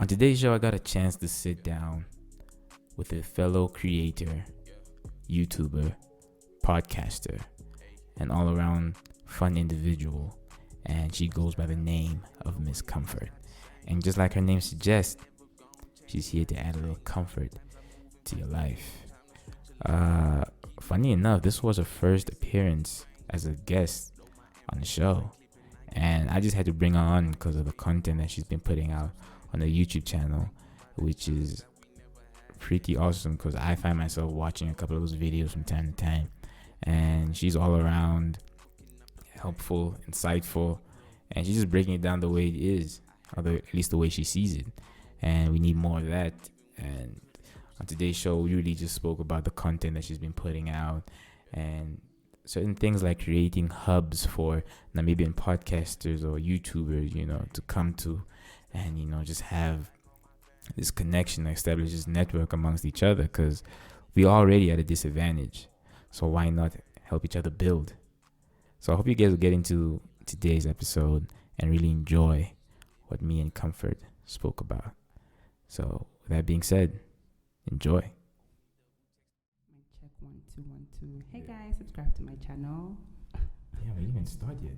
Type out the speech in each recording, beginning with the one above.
On today's show, I got a chance to sit down with a fellow creator, YouTuber, podcaster, and all around fun individual. And she goes by the name of Miss Comfort. And just like her name suggests, she's here to add a little comfort to your life. Funny enough, this was her first appearance as a guest on the show. And I just had to bring her on because of the content that she's been putting out on the YouTube channel, which is pretty awesome because I find myself watching a couple of those videos from time to time. And she's all around helpful, insightful, and she's just breaking it down the way it is, or at least the way she sees it. And we need more of that. And on today's show, we really just spoke about the content that she's been putting out and certain things like creating hubs for Namibian podcasters or YouTubers, to come to and, just have this connection, establish this network amongst each other because we're already at a disadvantage. So why not help each other build? So I hope you guys will get into today's episode and really enjoy what me and Comfort spoke about. So with that being said, enjoy. Check 1 2 1 2. Hey guys, subscribe to my channel. Yeah, we didn't even start yet.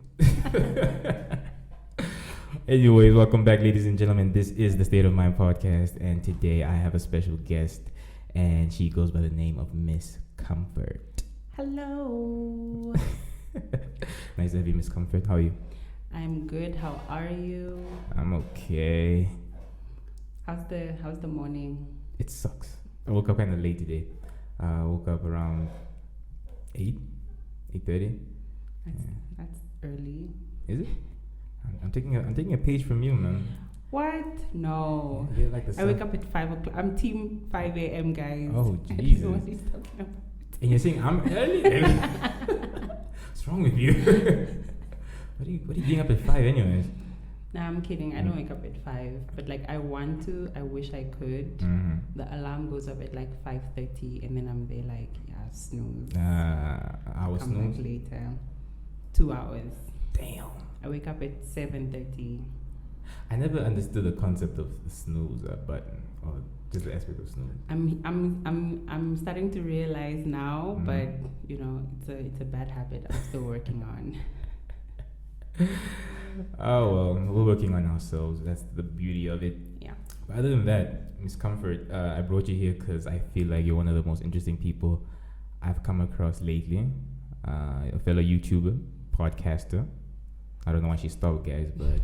Anyways, welcome back, ladies and gentlemen. This is the State of Mind podcast, and today I have a special guest, and she goes by the name of Miss Comfort. Hello. Nice to have you, Miss Comfort. How are you? I'm good. How are you? I'm okay. How's the morning? It sucks. I woke up kind of late today. I woke up around 8:30. That's early. Is it? I'm taking a page from you, man. What? No. Yeah, like I wake up at 5 o'clock. I'm team 5 a.m. guys. Oh, I don't Jesus. know what he's talking about. And you're saying I'm early? What's wrong with you? What are you doing up at 5 anyways? Nah, I'm kidding. I don't wake up at 5. But I want to. I wish I could. Mm-hmm. The alarm goes up at 5:30 and then I'm there snooze. I was Come back snooze. later. 2 hours. Damn. I wake up at 7:30. I never understood the concept of the snooze button or just the aspect of snooze. I'm starting to realize now, but it's a bad habit I'm still working on. Oh well, we're working on ourselves. That's the beauty of it. Yeah. But other than that, Miss Comfort, I brought you here because I feel like you're one of the most interesting people I've come across lately. A fellow YouTuber, podcaster. I don't know why she stopped, guys, but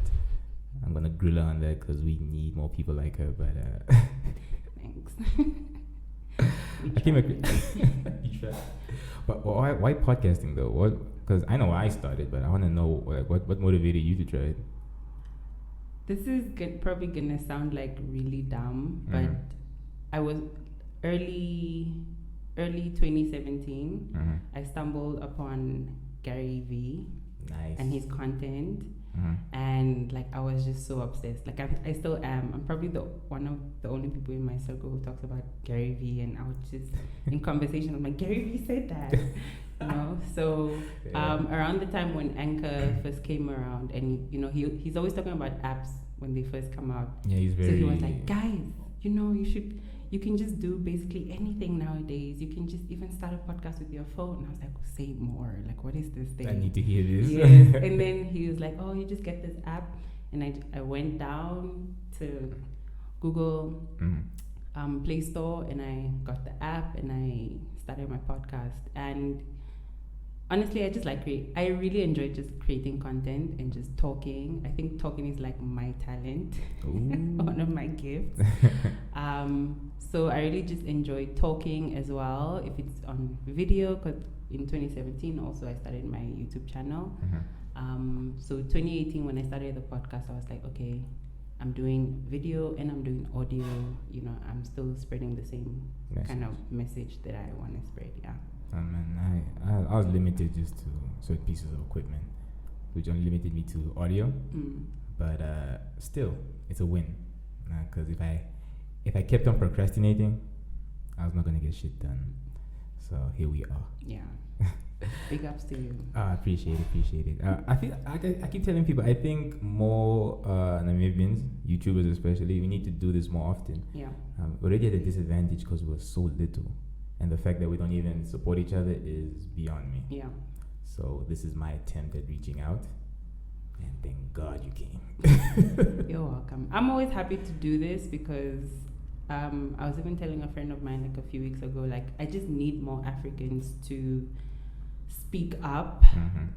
I'm gonna grill her on that because we need more people like her. But Thanks. I came across. You try. But why podcasting though? What? Because I know why I started, but I want to know what motivated you to try it. This is probably gonna sound really dumb, but I was early 2017. I stumbled upon Gary V. Nice. And his content, and I was just so obsessed. I still am. I'm probably one of the only people in my circle who talks about Gary V. And I was just in conversation. I'm like, Gary V said that, So around the time when Anchor first came around, and he's always talking about apps when they first come out. Yeah, he's very. So he was like, guys, you can just do basically anything nowadays. You can just even start a podcast with your phone. And I was like, say more. What is this thing? I need to hear this. Yes. And then he was like, oh, you just get this app. And I went down to Google Play Store and I got the app and I started my podcast. And honestly, I just I really enjoy just creating content and just talking. I think talking is my talent, one of my gifts. So I really just enjoy talking as well. If it's on video, because in 2017 also I started my YouTube channel. So 2018 when I started the podcast, I was like, okay, I'm doing video and I'm doing audio. I'm still spreading the same kind of message that I want to spread. Yeah. I was limited just to certain pieces of equipment, which only limited me to audio. But still, it's a win. Because if I kept on procrastinating, I was not gonna get shit done. So here we are. Yeah. Big ups to you. Appreciate it. I keep telling people, I think more Namibians, YouTubers especially, we need to do this more often. Yeah. We're already at a disadvantage because we're so little. And the fact that we don't even support each other is beyond me. Yeah. So this is my attempt at reaching out. And thank God you came. You're welcome. I'm always happy to do this because I was even telling a friend of mine like a few weeks ago, like I just need more Africans to speak up,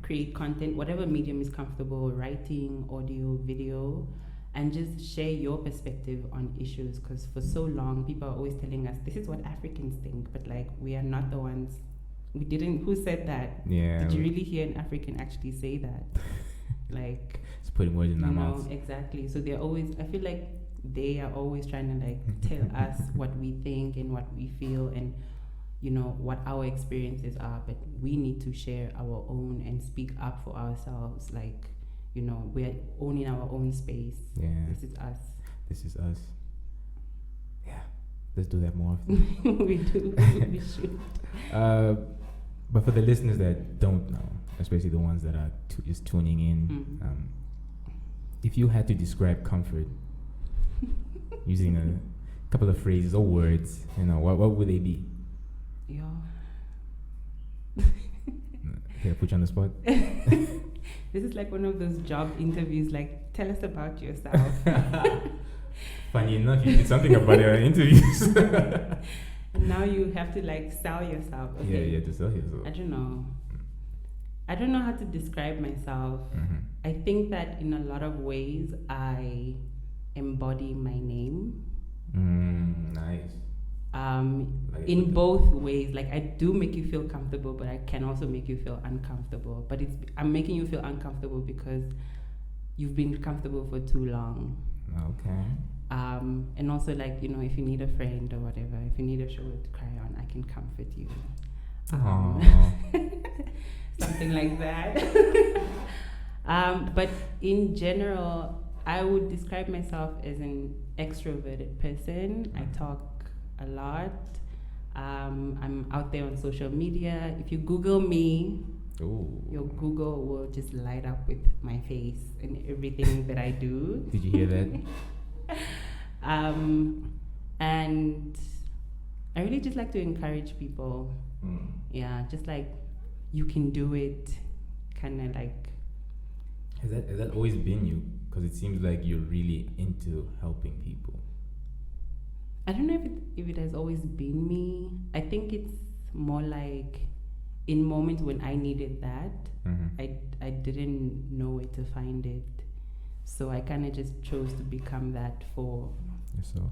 create content, whatever medium is comfortable, writing, audio, video, and just share your perspective on issues. Because for so long, people are always telling us, this is what Africans think, but like we are not the ones. We didn't. Who said that? Yeah. Did you really hear an African actually say that? Like, it's putting words in our mouths. Exactly. So they're always, I feel like they are always trying to like tell us what we think and what we feel and, you know, what our experiences are. But we need to share our own and speak up for ourselves. Like, you know, we're owning our own space. Yeah. This is us. Yeah. Let's do that more often. We do. We should. But for the listeners that don't know, especially the ones that are just tuning in, if you had to describe comfort using a couple of phrases or words, you know, what would they be? Yeah. Here, put you on the spot. This is like one of those job interviews, like, tell us about yourself. Funny enough, you did something about your interviews. And now you have to like sell yourself. Okay. Yeah, to sell yourself. I don't know how to describe myself. I think that in a lot of ways I embody my name. Nice. Like in both ways, like I do make you feel comfortable, but I can also make you feel uncomfortable. But I'm making you feel uncomfortable because you've been comfortable for too long. Okay. And also, like, you know, if you need a friend or whatever, if you need a shoulder to cry on, I can comfort you. Something like that. But in general, I would describe myself as an extroverted person. I talk a lot. I'm out there on social media. If you Google me, your Google will just light up with my face and everything that I do. Did you hear that? And I really just like to encourage people. Yeah, just like you can do it, kind of like. Has that always been you? Because it seems like you're really into helping people. I don't know if it has always been me. I think it's more like in moments when I needed that, I didn't know where to find it. So I kind of just chose to become that for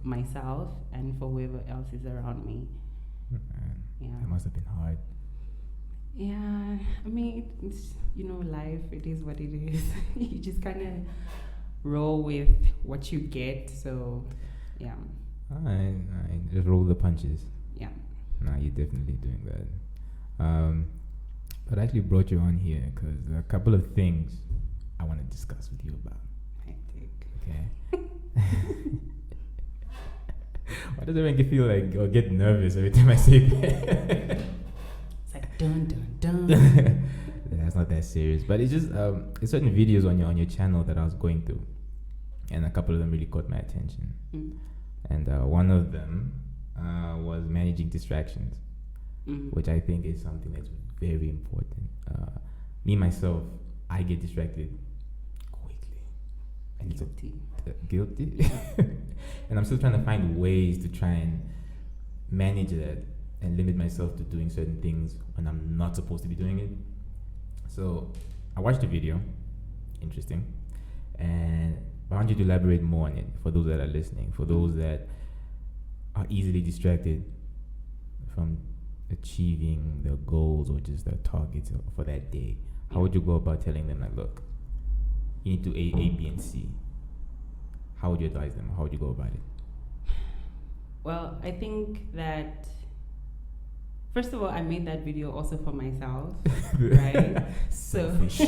myself and for whoever else is around me. Yeah. That must have been hard. Yeah, I mean, it's, you know, life, it is what it is. You just kind of roll with what you get, so, yeah. All right, just roll the punches. Yeah. Nah, you're definitely doing that. But I actually brought you on here because there are a couple of things I want to discuss with you about. Okay. Why does it make you feel like or get nervous every time I say that? It's like dun dun dun. That's not that serious, but it's just it's certain videos on your channel that I was going through, and a couple of them really caught my attention. And one of them was managing distractions, which I think is something that's very important. Me myself, I get distracted quickly. And guilty. And I'm still trying to find ways to try and manage that and limit myself to doing certain things when I'm not supposed to be doing it. So I watched the video, interesting, and I want you to elaborate more on it for those that are listening, for those that are easily distracted from achieving their goals or just their targets for that day. How would you go about telling them, like, look, you need to A, B, and C? How would you advise them? How would you go about it? Well, I think that, first of all, I made that video also for myself, right? Selfish.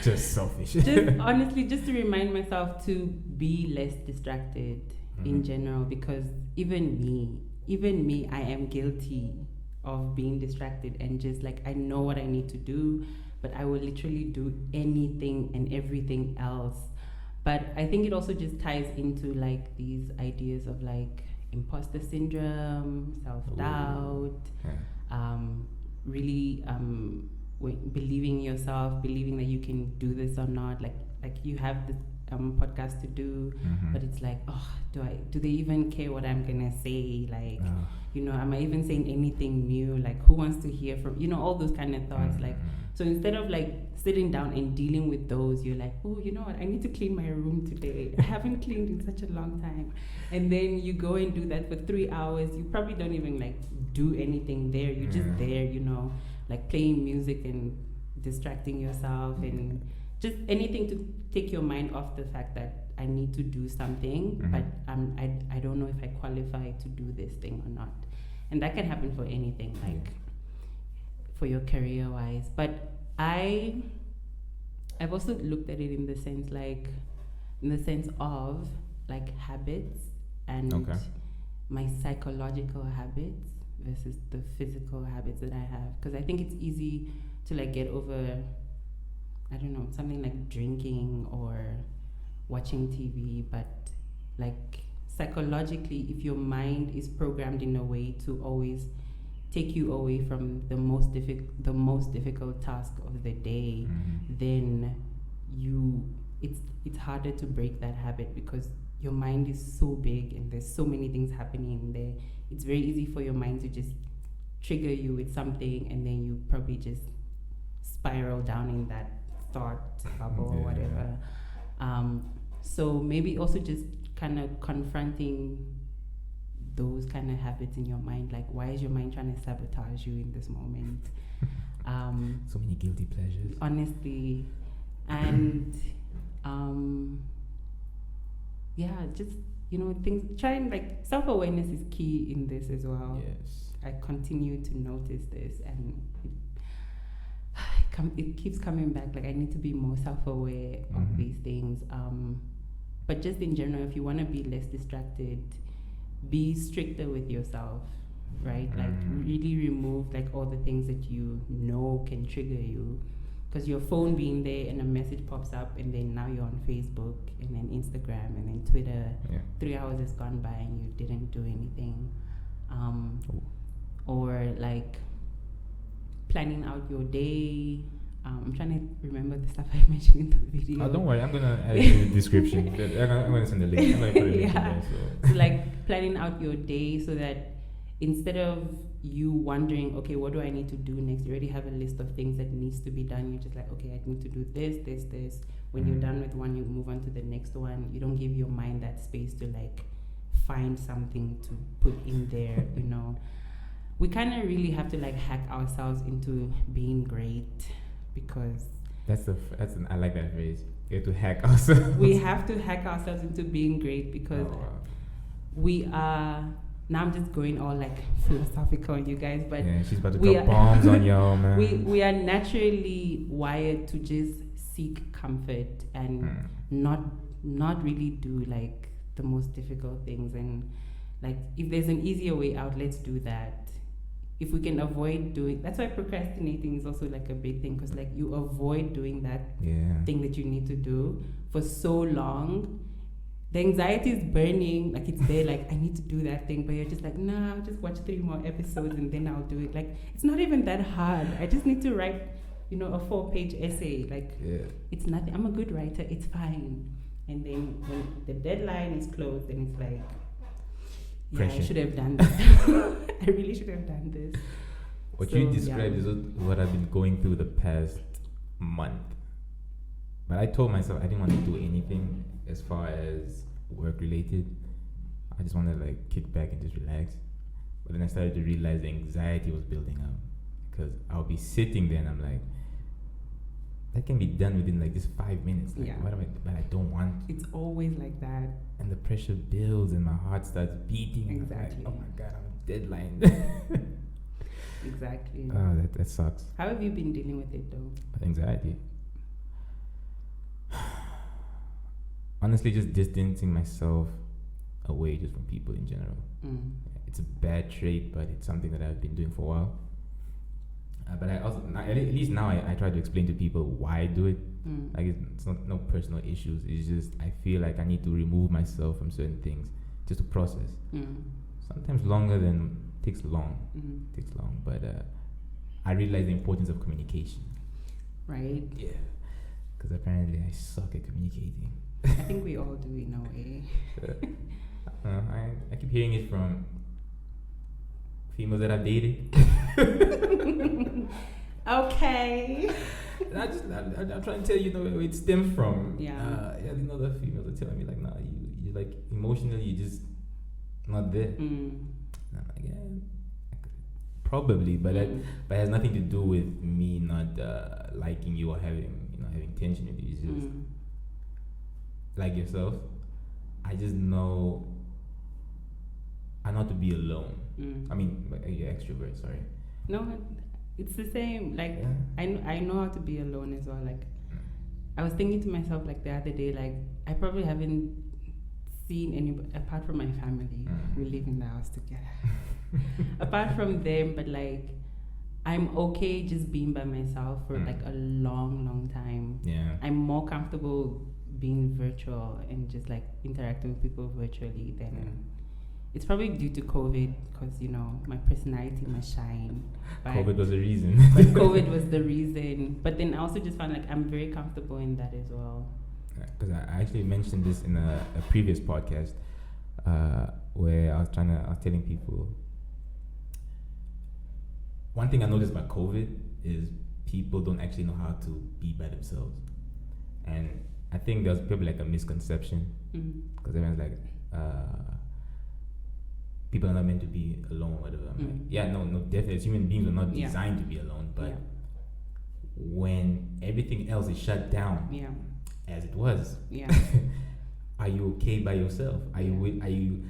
Just selfish. Just honestly, just to remind myself to be less distracted in general, because even me, I am guilty of being distracted and just like I know what I need to do, but I will literally do anything and everything else. But I think it also just ties into like these ideas of like imposter syndrome, self-doubt, really believing yourself, believing that you can do this or not. Like you have this podcast to do, but it's like, oh, do they even care what I'm gonna say? Like, am I even saying anything new? Like, who wants to hear from, all those kind of thoughts. Like, so instead of like sitting down and dealing with those, you're like, oh, you know what, I need to clean my room today. I haven't cleaned in such a long time. And then you go and do that for 3 hours. You probably don't even like do anything there. You're just there, like playing music and distracting yourself and just anything to take your mind off the fact that I need to do something, but I don't know if I qualify to do this thing or not. And that can happen for anything, like for your career wise. But I've also looked at it in the sense of like habits and my psychological habits versus the physical habits that I have. Because I think it's easy to like get over, I don't know, something like drinking or watching TV, but like psychologically, if your mind is programmed in a way to always take you away from the most difficult task of the day, then it's harder to break that habit because your mind is so big and there's so many things happening there. It's very easy for your mind to just trigger you with something, and then you probably just spiral down in that thought bubble or whatever. So maybe also just kind of confronting those kind of habits in your mind, like why is your mind trying to sabotage you in this moment? So many guilty pleasures, honestly. And just things, trying, like, self-awareness is key in this as well. Yes, I continue to notice this, and it keeps coming back. Like, I need to be more self-aware of these things. But just in general, if you want to be less distracted, be stricter with yourself, right? Like, really remove like all the things that you know can trigger you. Because your phone being there and a message pops up, and then now you're on Facebook and then Instagram and then Twitter. 3 hours has gone by and you didn't do anything. Or like planning out your day. I'm trying to remember the stuff I mentioned in the video. Oh, don't worry, I'm gonna add it in the description. I'm gonna send the link. I'm gonna put a link in there. So like planning out your day so that instead of you wondering, okay, what do I need to do next? You already have a list of things that needs to be done. You're just like, okay, I need to do this, this, this. When you're done with one, you move on to the next one. You don't give your mind that space to like find something to put in there, We kind of really have to like hack ourselves into being great, because I like that phrase. We have to hack ourselves. We have to hack ourselves into being great because we are. Now I'm just going all like philosophical on you guys, but she's about to drop bombs on y'all, man. We are naturally wired to just seek comfort and not really do like the most difficult things. And like, if there's an easier way out, let's do that. If we can avoid doing, that's why procrastinating is also like a big thing, because like you avoid doing that thing that you need to do for so long. The anxiety is burning, like it's there, like I need to do that thing, but you're just like, nah, I'll just watch 3 more episodes and then I'll do it. Like, it's not even that hard. I just need to write, a 4-page essay. Like, it's nothing. I'm a good writer. It's fine. And then when the deadline is closed, then it's like, pressure. I should have done this. I really should have done this. What you described is what I've been going through the past month. But I told myself I didn't want to do anything as far as work related. I just wanted to like kick back and just relax. But then I started to realize the anxiety was building up, because I'll be sitting there and I'm like, that can be done within like just 5 minutes. Like, what am I? But I don't want. It's always like that. And the pressure builds and my heart starts beating. Exactly. Like, oh my god, I'm deadline. Exactly. Oh, that sucks. How have you been dealing with it though? Anxiety. Honestly, just distancing myself away just from people in general. It's a bad trait, but it's something that I've been doing for a while. But I also, at least now, I try to explain to people why I do it. Like it's not no personal issues. It's just I feel like I need to remove myself from certain things just to process. Sometimes longer than takes long. Takes long, but I realize the importance of communication. Right. Yeah. Because apparently I suck at communicating. I think we all do in a way. I keep hearing it from females that I've dated. Okay. I'm trying to tell you, where it stems from. Yeah. The females are telling me like, nah, you like emotionally, you just not there. And I'm like, yeah, probably, but it has nothing to do with me not liking you or having tension with you. It's just like yourself. I just know I know how to be alone. I mean, you're extrovert. Sorry. No, it's the same. Like I know how to be alone as well. Like I was thinking to myself like the other day, like I probably haven't seen anybody apart from my family. We live in the house together. Apart from them, but like I'm okay just being by myself for like a long time. Yeah. I'm more comfortable being virtual and just like interacting with people virtually than it's probably due to COVID because my personality must shine. COVID was the reason. But COVID was the reason. But then I also just found like I'm very comfortable in that as well. Because I actually mentioned this in a previous podcast where I was telling people. One thing I noticed about COVID is people don't actually know how to be by themselves, and I think there's probably like a misconception because everyone's like, people are not meant to be alone, whatever. I'm like, yeah, no, definitely. Human beings are not designed to be alone, but when everything else is shut down, as it was, are you okay by yourself? Are you?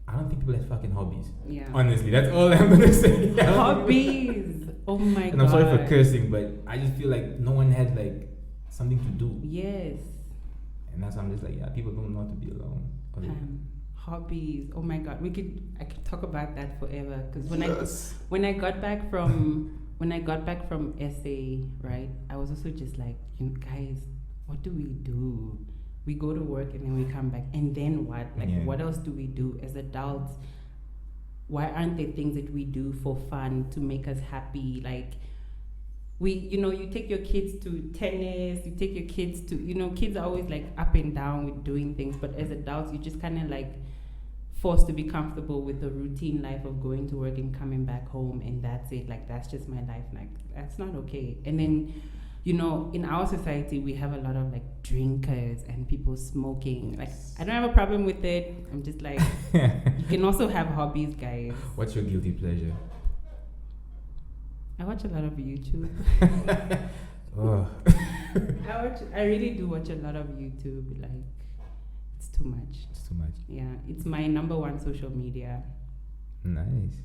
I don't think people have fucking hobbies. Yeah. Honestly, that's all I'm gonna say. Hobbies. Oh my god. And I'm sorry for cursing, but I just feel like no one had like something to do. Yes. And that's why I'm just like, people don't know how to be alone. Hobbies. Oh my god. I could talk about that forever. Because when I got back from SA, right, I was also just like, guys, what do? We go to work and then we come back, and then what? Like, what else do we do as adults? Why aren't there things that we do for fun to make us happy? Like, you take your kids to tennis, you take your kids to, kids are always like up and down with doing things, but as adults, you just kind of like forced to be comfortable with the routine life of going to work and coming back home, and that's it. Like, that's just my life. Like, that's not okay. And then, in our society, we have a lot of like drinkers and people smoking. Like, I don't have a problem with it. I'm just like, you can also have hobbies, guys. What's your guilty pleasure? I watch a lot of YouTube. Oh. I really do watch a lot of YouTube. Like, it's too much. It's too much. Yeah, it's my number one social media. Nice.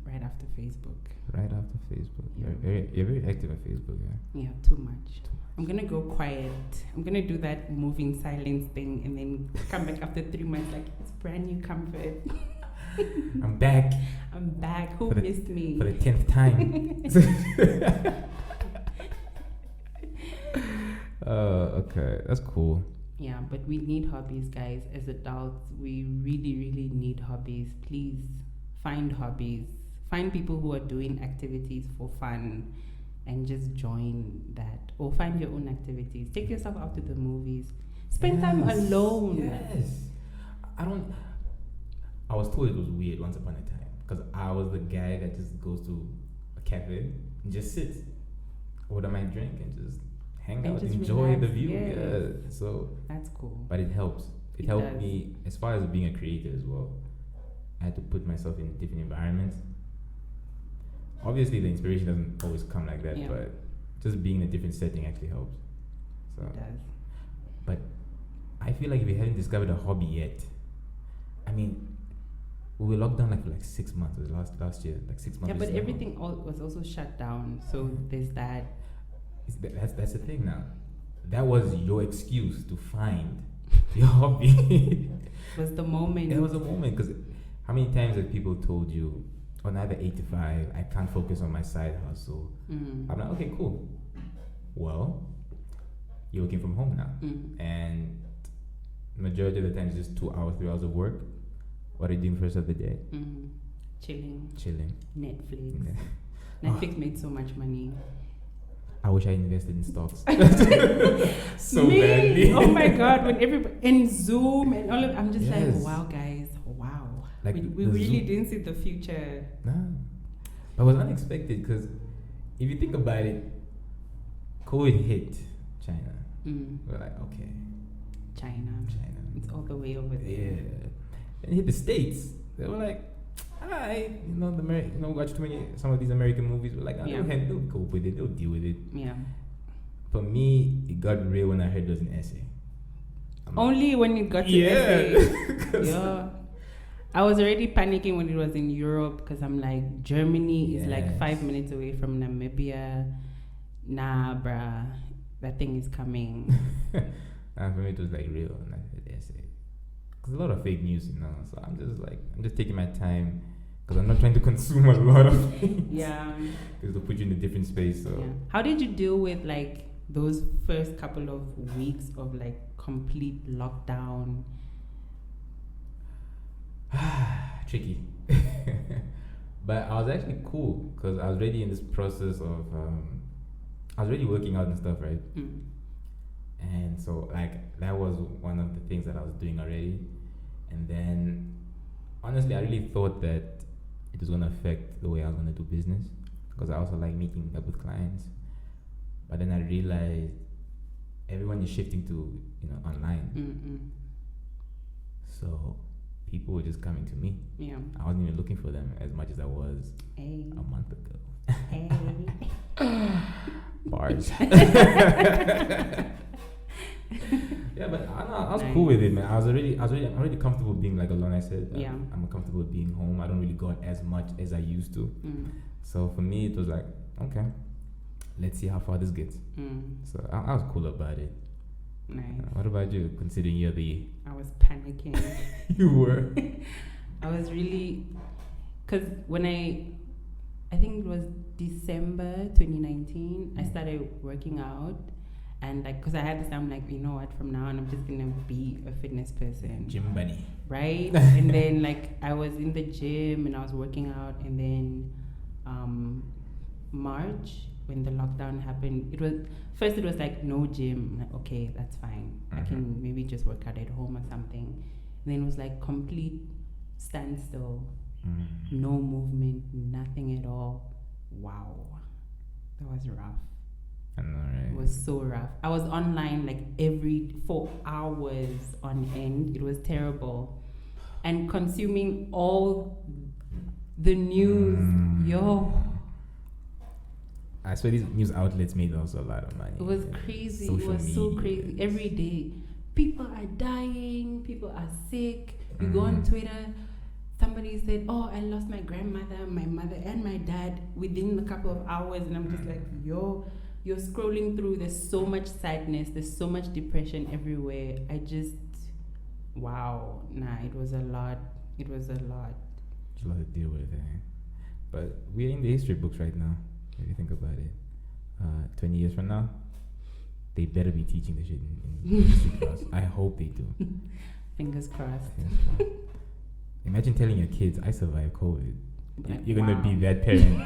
Right after Facebook. Right after Facebook. Yeah. You're very active on Facebook, yeah. Yeah, too much. I'm gonna go quiet. I'm gonna do that moving silence thing and then come back after 3 months like it's brand new Comfort. I'm back. Who missed me? For the 10th time. Okay. That's cool. Yeah, but we need hobbies, guys. As adults, we really, really need hobbies. Please find hobbies. Find people who are doing activities for fun and just join that. Or find your own activities. Take yourself out to the movies. Spend time alone. Yes. I was told it was weird once upon a time because I was the guy that just goes to a cafe and just sits, order my drink and just hang out, just enjoy relax. The view. Yes. Yeah. So that's cool. But it helps. It helped me as far as being a creator as well. I had to put myself in different environments. Obviously, the inspiration doesn't always come like that, but just being in a different setting actually helps. So, it does. But I feel like if you haven't discovered a hobby yet, I mean, we were locked down for 6 months. It was last year, 6 months. Yeah, but everything was also shut down. So there's that. That's the thing now. That was your excuse to find your hobby. was the moment. It was a moment, because how many times have people told you, on either 8 to 5, I can't focus on my side hustle. I'm like, okay, cool. Well, you're working from home now. And majority of the time it's just 2 hours, 3 hours of work. What are you doing first of the day? Chilling. Netflix. Yeah. Netflix made so much money. I wish I invested in stocks. So badly. Oh my God, when everybody in Zoom and all of, I'm just like, wow, guys, wow. Like we really didn't see the future. No, but it was unexpected, because if you think about it, COVID hit China. We're like, okay, China, it's all the way over there. Yeah, and it hit the States. They were like, alright, watch too many some of these American movies. We're like, they'll cope with it, they'll deal with it. Yeah. For me, it got real when I heard it was an essay. Only when it got to essay. Yeah. I was already panicking when it was in Europe, because I'm like, Germany is like 5 minutes away from Namibia. Nah, bruh, that thing is coming. And for me, it was like real when I heard the essay. Because a lot of fake news, so I'm just taking my time, because I'm not trying to consume a lot of things. Yeah. Because they'll put you in a different space. So. Yeah. How did you deal with like those first couple of weeks of like complete lockdown? Tricky. But I was actually cool, because I was already in this process of I was already working out and stuff, right? And so like that was one of the things that I was doing already. And then honestly, I really thought that it was going to affect the way I was going to do business, because I also like meeting up with clients. But then I realized everyone is shifting to online. So people were just coming to me. Yeah. I wasn't even looking for them as much as I was a month ago. Bars. Yeah, but I was cool with it, man. I'm already comfortable being like alone. I said, I'm comfortable being home. I don't really go out as much as I used to. So for me, it was like, okay, let's see how far this gets. So I was cool about it. Nice. What about you? Considering you're I was panicking. You were. I was really, because when I think it was December 2019, I started working out. And like, because I had this, I'm like, you know what, from now on, I'm just going to be a fitness person. Gym bunny. Right? And then like, I was in the gym and I was working out. And then March, when the lockdown happened, it was like no gym. I'm like, okay, that's fine. I can maybe just work out at home or something. And then it was like complete standstill. No movement, nothing at all. Wow. That was rough. I know, right? It was so rough. I was online like every 4 hours on end. It was terrible. And consuming all the news. Yo. I swear these news outlets made also a lot of money. It was crazy. Social it was media. So crazy. Every day. People are dying. People are sick. You go on Twitter. Somebody said, oh, I lost my grandmother, my mother, and my dad within a couple of hours. And I'm just like, yo. You're scrolling through, there's so much sadness, there's so much depression everywhere. Wow. Nah, it was a lot. There's a lot to deal with, eh? But we're in the history books right now, if you think about it. 20 years from now, they better be teaching the shit in history class. I hope they do. Fingers crossed. Imagine telling your kids, I survived COVID. You're going to be that parent.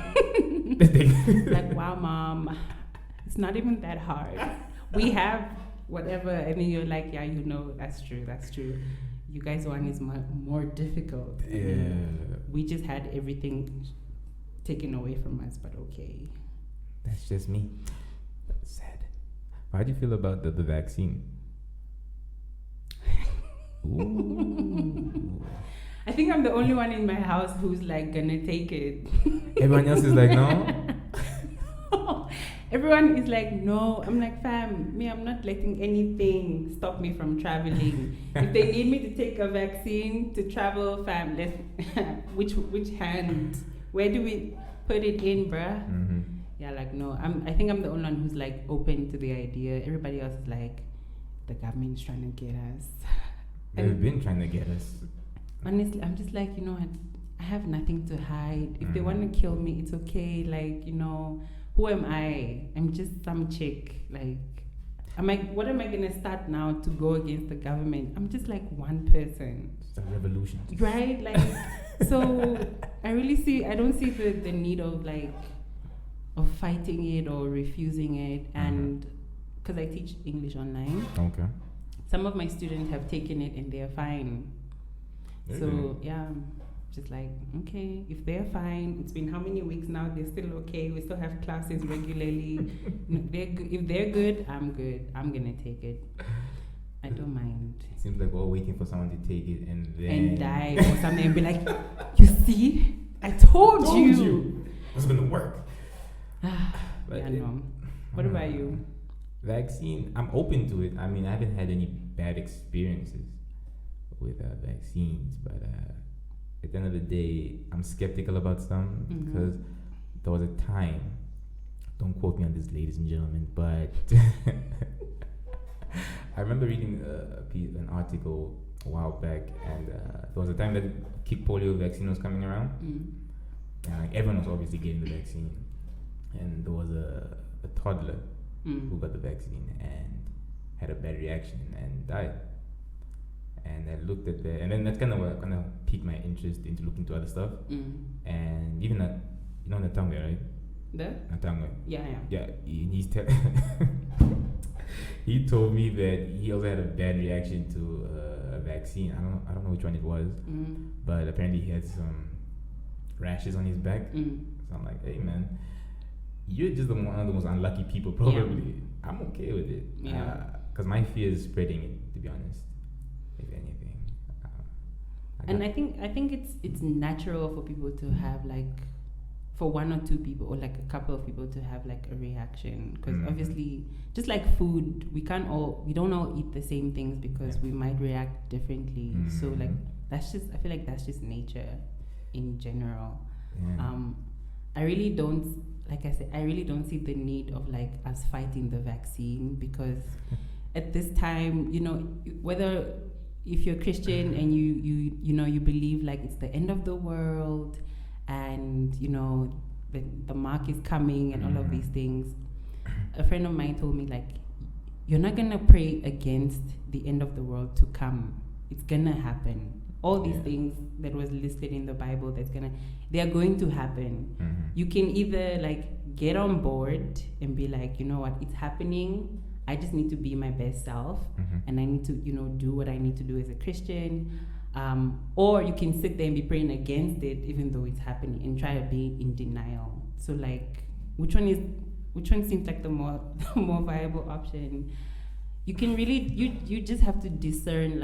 Like, wow, mom. It's not even that hard. We have whatever, and then you're like, yeah, that's true. You guys' one is more difficult. Yeah. We just had everything taken away from us, but okay. That's just me. That's sad. How do you feel about the vaccine? Ooh. I think I'm the only one in my house who's like gonna take it. Everyone else is like, no? Everyone is like, no. I'm like, fam, I'm not letting anything stop me from traveling. If they need me to take a vaccine to travel, fam, which hand? Where do we put it in, bruh? Yeah, like, no. I think I'm the only one who's like open to the idea. Everybody else is like, the government's trying to get us. They've been trying to get us. Honestly, I'm just like, I have nothing to hide. If they want to kill me, it's okay. Like, who am I? I'm just some chick. Like, what am I gonna start now to go against the government? I'm just like one person. It's a revolution, right? Like, so I don't see the need of fighting it or refusing it. And because I teach English online, okay, some of my students have taken it and they're fine. So yeah, just like, okay, if they're fine, it's been how many weeks now, they're still okay, we still have classes regularly. If they're good, I'm good, I'm gonna take it. I don't mind. It seems like we're waiting for someone to take it and die or something and be like, you see, I told you it's gonna work. Yeah, no. What about you? Vaccine, I'm open to it. I mean, I haven't had any bad experiences with vaccines, but at the end of the day, I'm skeptical about some because there was a time, don't quote me on this, ladies and gentlemen, but I remember reading an article a while back, and there was a time that kick polio vaccine was coming around, and everyone was obviously getting the vaccine, and there was a toddler who got the vaccine and had a bad reaction and died. And I looked at that, and then that's kind of piqued my interest into looking into other stuff. And even that, Natangwe, right? Natangwe. Yeah. He told me that he also had a bad reaction to a vaccine. I don't know which one it was, but apparently he had some rashes on his back. So I'm like, hey man, you're just one of the most unlucky people probably. Yeah. I'm okay with it, because my fear is spreading it, to be honest. If anything, and I think it's natural for people to have for one or two people or a couple of people to have a reaction, because obviously, just like food, we don't all eat the same things because we might react differently. So that's just, I feel like that's just nature in general. I really don't, like I said, I really don't see the need of us fighting the vaccine, because at this time, whether if you're Christian and you believe it's the end of the world and the mark is coming and all of these things, a friend of mine told me you're not gonna pray against the end of the world to come. It's gonna happen. All these things that was listed in the Bible they are going to happen. You can either get on board and be like, you know what, it's happening, I just need to be my best self, and I need to do what I need to do as a Christian, or you can sit there and be praying against it even though it's happening and try to be in denial. So which one seems like the more viable option? You can really you just have to discern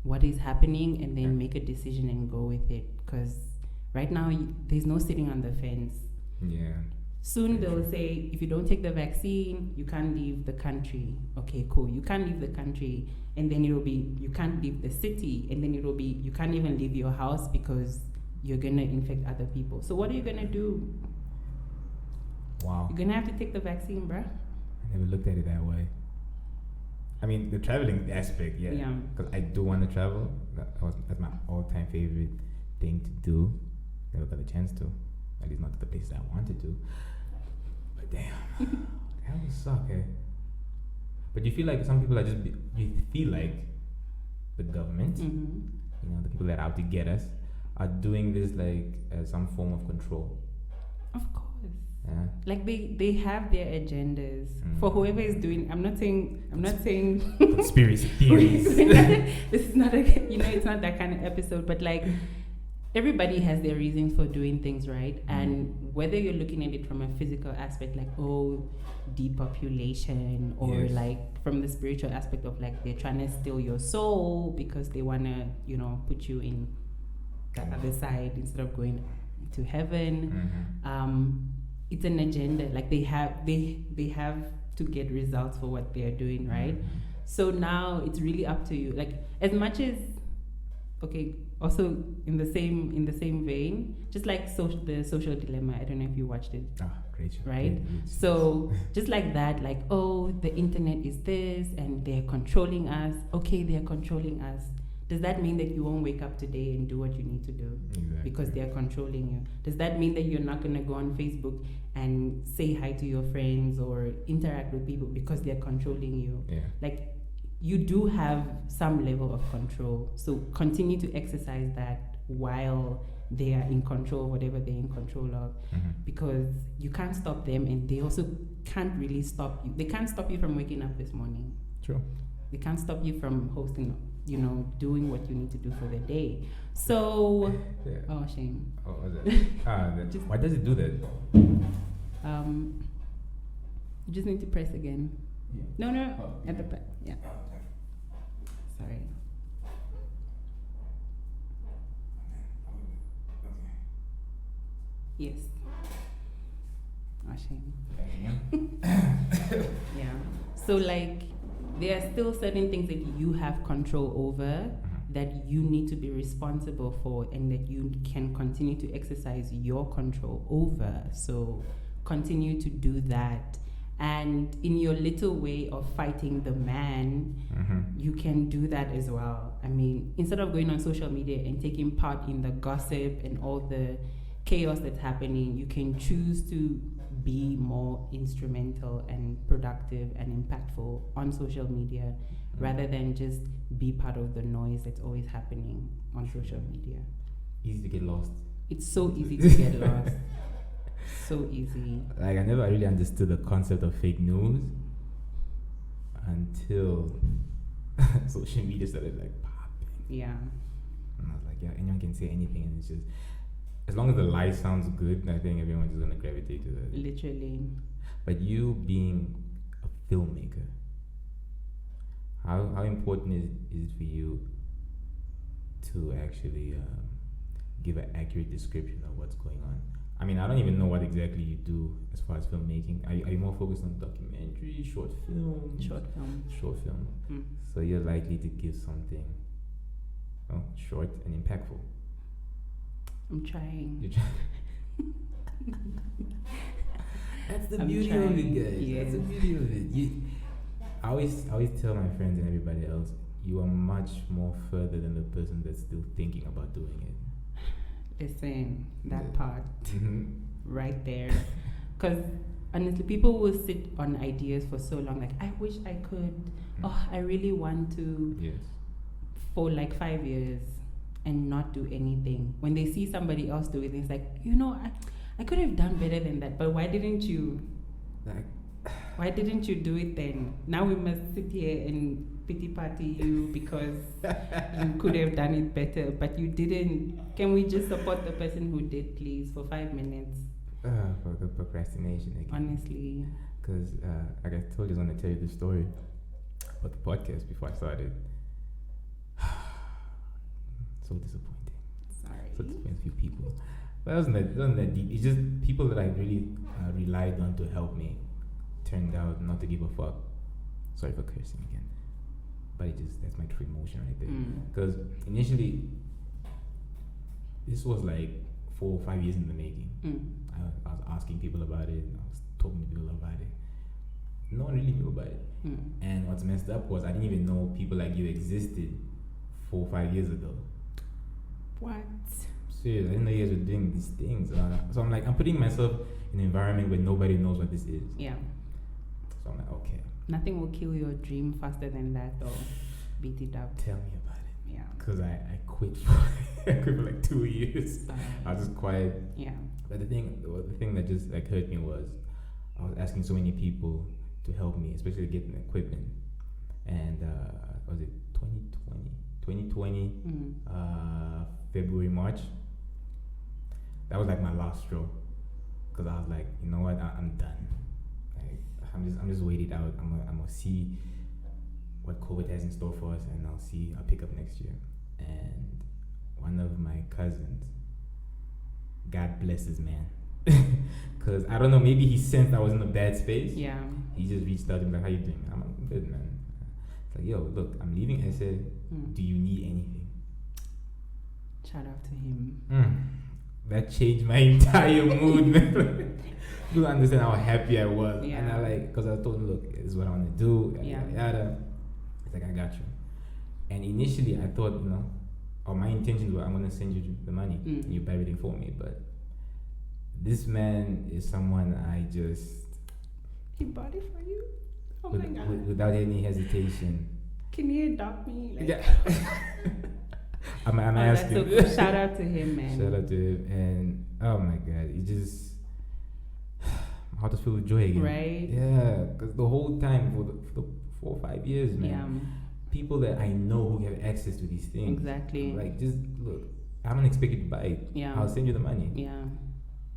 what is happening and then make a decision and go with it, because right now there's no sitting on the fence. Soon they'll say, if you don't take the vaccine, you can't leave the country. Okay, cool. You can't leave the country, and then it'll be you can't leave the city, and then it'll be you can't even leave your house because you're gonna infect other people. So what are you gonna do? Wow. You're gonna have to take the vaccine, bruh. I never looked at it that way. I mean, the traveling aspect, because I do want to travel. That's my all-time favorite thing to do. Never got a chance to. At least not to the places I wanted to. But damn, that would suck, eh? But you feel like some people are you feel like the government, the people that are out to get us, are doing this as some form of control. Of course. Yeah. They have their agendas for whoever is doing. I'm not saying conspiracy theories. This is not it's not that kind of episode, but everybody has their reasons for doing things, right? And whether you're looking at it from a physical aspect, depopulation, or from the spiritual aspect of they're trying to steal your soul because they want to put you in the other side instead of going to heaven. It's an agenda. They have to get results for what they're doing, right? So now it's really up to you. As much as okay, also in the same vein, just like the social dilemma. I don't know if you watched it. Ah, great show. Right? Great. So just like that, like, oh, the internet is this and they're controlling us. Okay, they're controlling us. Does that mean that you won't wake up today and do what you need to do? Exactly. Because they're controlling you? Does that mean that you're not going to go on Facebook and say hi to your friends or interact with people because they're controlling you? Yeah. Like, you do have some level of control. So continue to exercise that while they are in control, whatever they're in control of, because you can't stop them, and they also can't really stop you. They can't stop you from waking up this morning. True. They can't stop you from hosting, doing what you need to do for the day. So, yeah. Oh, shame. Oh, was it? Why does it do that? You just need to press again. Yeah. No, Oh, at the back. Yeah. Sorry. Yes. Oh, shame. Yeah. So, like, there are still certain things that you have control over that you need to be responsible for, and that you can continue to exercise your control over. So continue to do that. And in your little way of fighting the man, you can do that as well. I mean, instead of going on social media and taking part in the gossip and all the chaos that's happening, you can choose to be more instrumental and productive and impactful on social media, rather than just be part of the noise that's always happening on social media. Easy to get lost. It's so easy to get lost. So easy. Like, I never really understood the concept of fake news until social media started like popping. Yeah. And I was like, yeah, anyone can say anything, and it's just, as long as the lie sounds good, I think everyone's just gonna gravitate to that. Literally. But you being a filmmaker, how important is it for you to actually give an accurate description of what's going on? I mean, I don't even know what exactly you do as far as filmmaking. Are you more focused on documentary, short film? Short film. So you're likely to give something short and impactful. I'm trying. You're trying. That's the beauty of it, guys. Yes. That's the beauty of it. I always tell my friends and everybody else, you are much more further than the person that's still thinking about doing it. Listen, that part right there. Because honestly, people will sit on ideas for so long. Like, I wish I could. Oh, I really want to. Yes. For like 5 years and not do anything. When they see somebody else do it, it's like, I could have done better than that. But why didn't you? Why didn't you do it then? Now we must sit here and pity party you because you could have done it better, but you didn't. Can we just support the person who did, please, for 5 minutes? For the procrastination again. Honestly. Because, like I told you, I was going to tell you the story about the podcast before I started. So disappointing. Sorry. So disappointing, few people. But it wasn't that deep. It's just people that I really relied on to help me turned out not to give a fuck. Sorry for cursing again. But that's my true emotion right there. Because initially, this was like 4 or 5 years in the making. I was asking people about it. I was talking to people about it. No one really knew about it. And what's messed up was I didn't even know people like you existed 4 or 5 years ago. What? Serious, I didn't know you guys were doing these things. So I'm like, I'm putting myself in an environment where nobody knows what this is. Yeah. So I'm like, okay. Nothing will kill your dream faster than that, though. Beat it up. Tell me about it. Yeah. Because I quit for like 2 years. I was just quiet. Yeah. But the thing that just like hurt me was I was asking so many people to help me, especially getting equipment. And was it 2020? February, March. That was like my last straw. Because I was like, you know what, I'm done. Like, I'm just waiting out. I'm gonna see what COVID has in store for us, and I'll pick up next year. And one of my cousins, God bless his man, because I don't know, maybe he sensed I was in a bad space. Yeah. He just reached out to me like, how you doing? I'm good, man. It's like, yo, look, I'm leaving SA. Do you need anything? Shout out to him. That changed my entire mood, man. You don't understand how happy I was. Yeah. And I because I told him, look, this is what I want to do. Yeah. Yada, yada. He's like, I got you. And initially I thought, or my intentions were, I'm going to send you the money. You buy everything for me. But this man is someone I just... He bought it for you? Oh my God. Without any hesitation. Can you adopt me? Yeah. I'm asking. That's so shout out to him, man. Shout out to him. And oh my God, it just... my heart was filled with joy again. Right? Yeah, because the whole time, for the 4 or 5 years, man, Yeah. people that I know who have access to these things. Exactly. Like, just look, I don't expect you to buy it. Yeah. I'll send you the money. Yeah.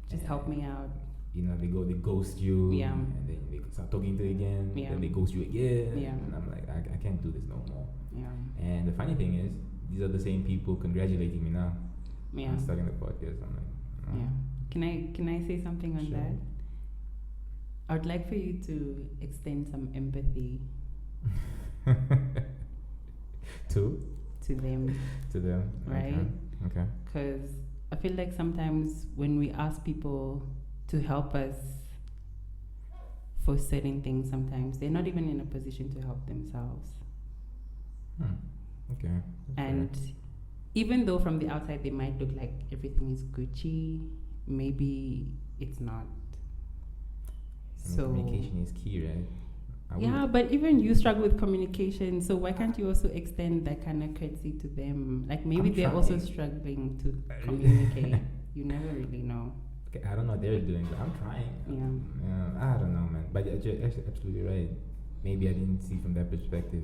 Just help me out. They ghost you. Yeah. And then they start talking to you again. Yeah. Then they ghost you again. Yeah. And I'm like, I can't do this no more. Yeah. And the funny thing is, these are the same people congratulating me now. Yeah. I'm starting the podcast. I'm like, oh. Yeah. Can I say something on Sure. that? I would like for you to extend some empathy to them, right? Okay. Because I feel like sometimes when we ask people to help us for certain things, sometimes they're not even in a position to help themselves. Okay. And even though from the outside they might look like everything is Gucci, maybe it's not. So communication is key, right? But even you struggle with communication, so why can't you also extend that kind of courtesy to them? Like maybe they're also struggling to communicate. You never really know. Okay, I don't know what they're doing, but I'm trying. Yeah. I don't know, man. But you're actually absolutely right. Maybe I didn't see from that perspective,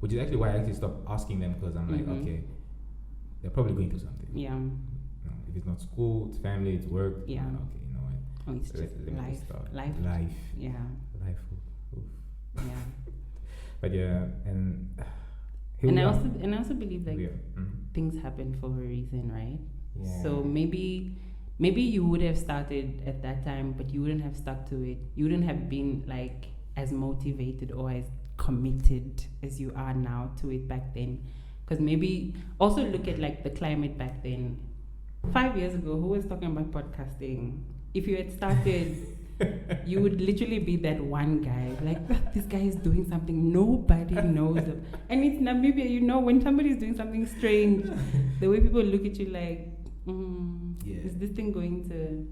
which is actually why I actually stopped asking them, because I'm like, okay, they're probably going through something. Yeah. If it's not school, it's family, it's work. Yeah. Okay, you know what? Oh, it's just life. Life. Yeah. Life. Oof. Yeah. But yeah, and I also believe like mm-hmm. things happen for a reason, right? Yeah. So maybe you would have started at that time, but you wouldn't have stuck to it. You wouldn't have been like as motivated or as committed as you are now to it back then. Because maybe also look at like the climate back then. 5 years ago, who was talking about podcasting? If you had started, you would literally be that one guy. Like, this guy is doing something nobody knows of. And it's Namibia, when somebody's doing something strange, the way people look at you like, is this thing going to,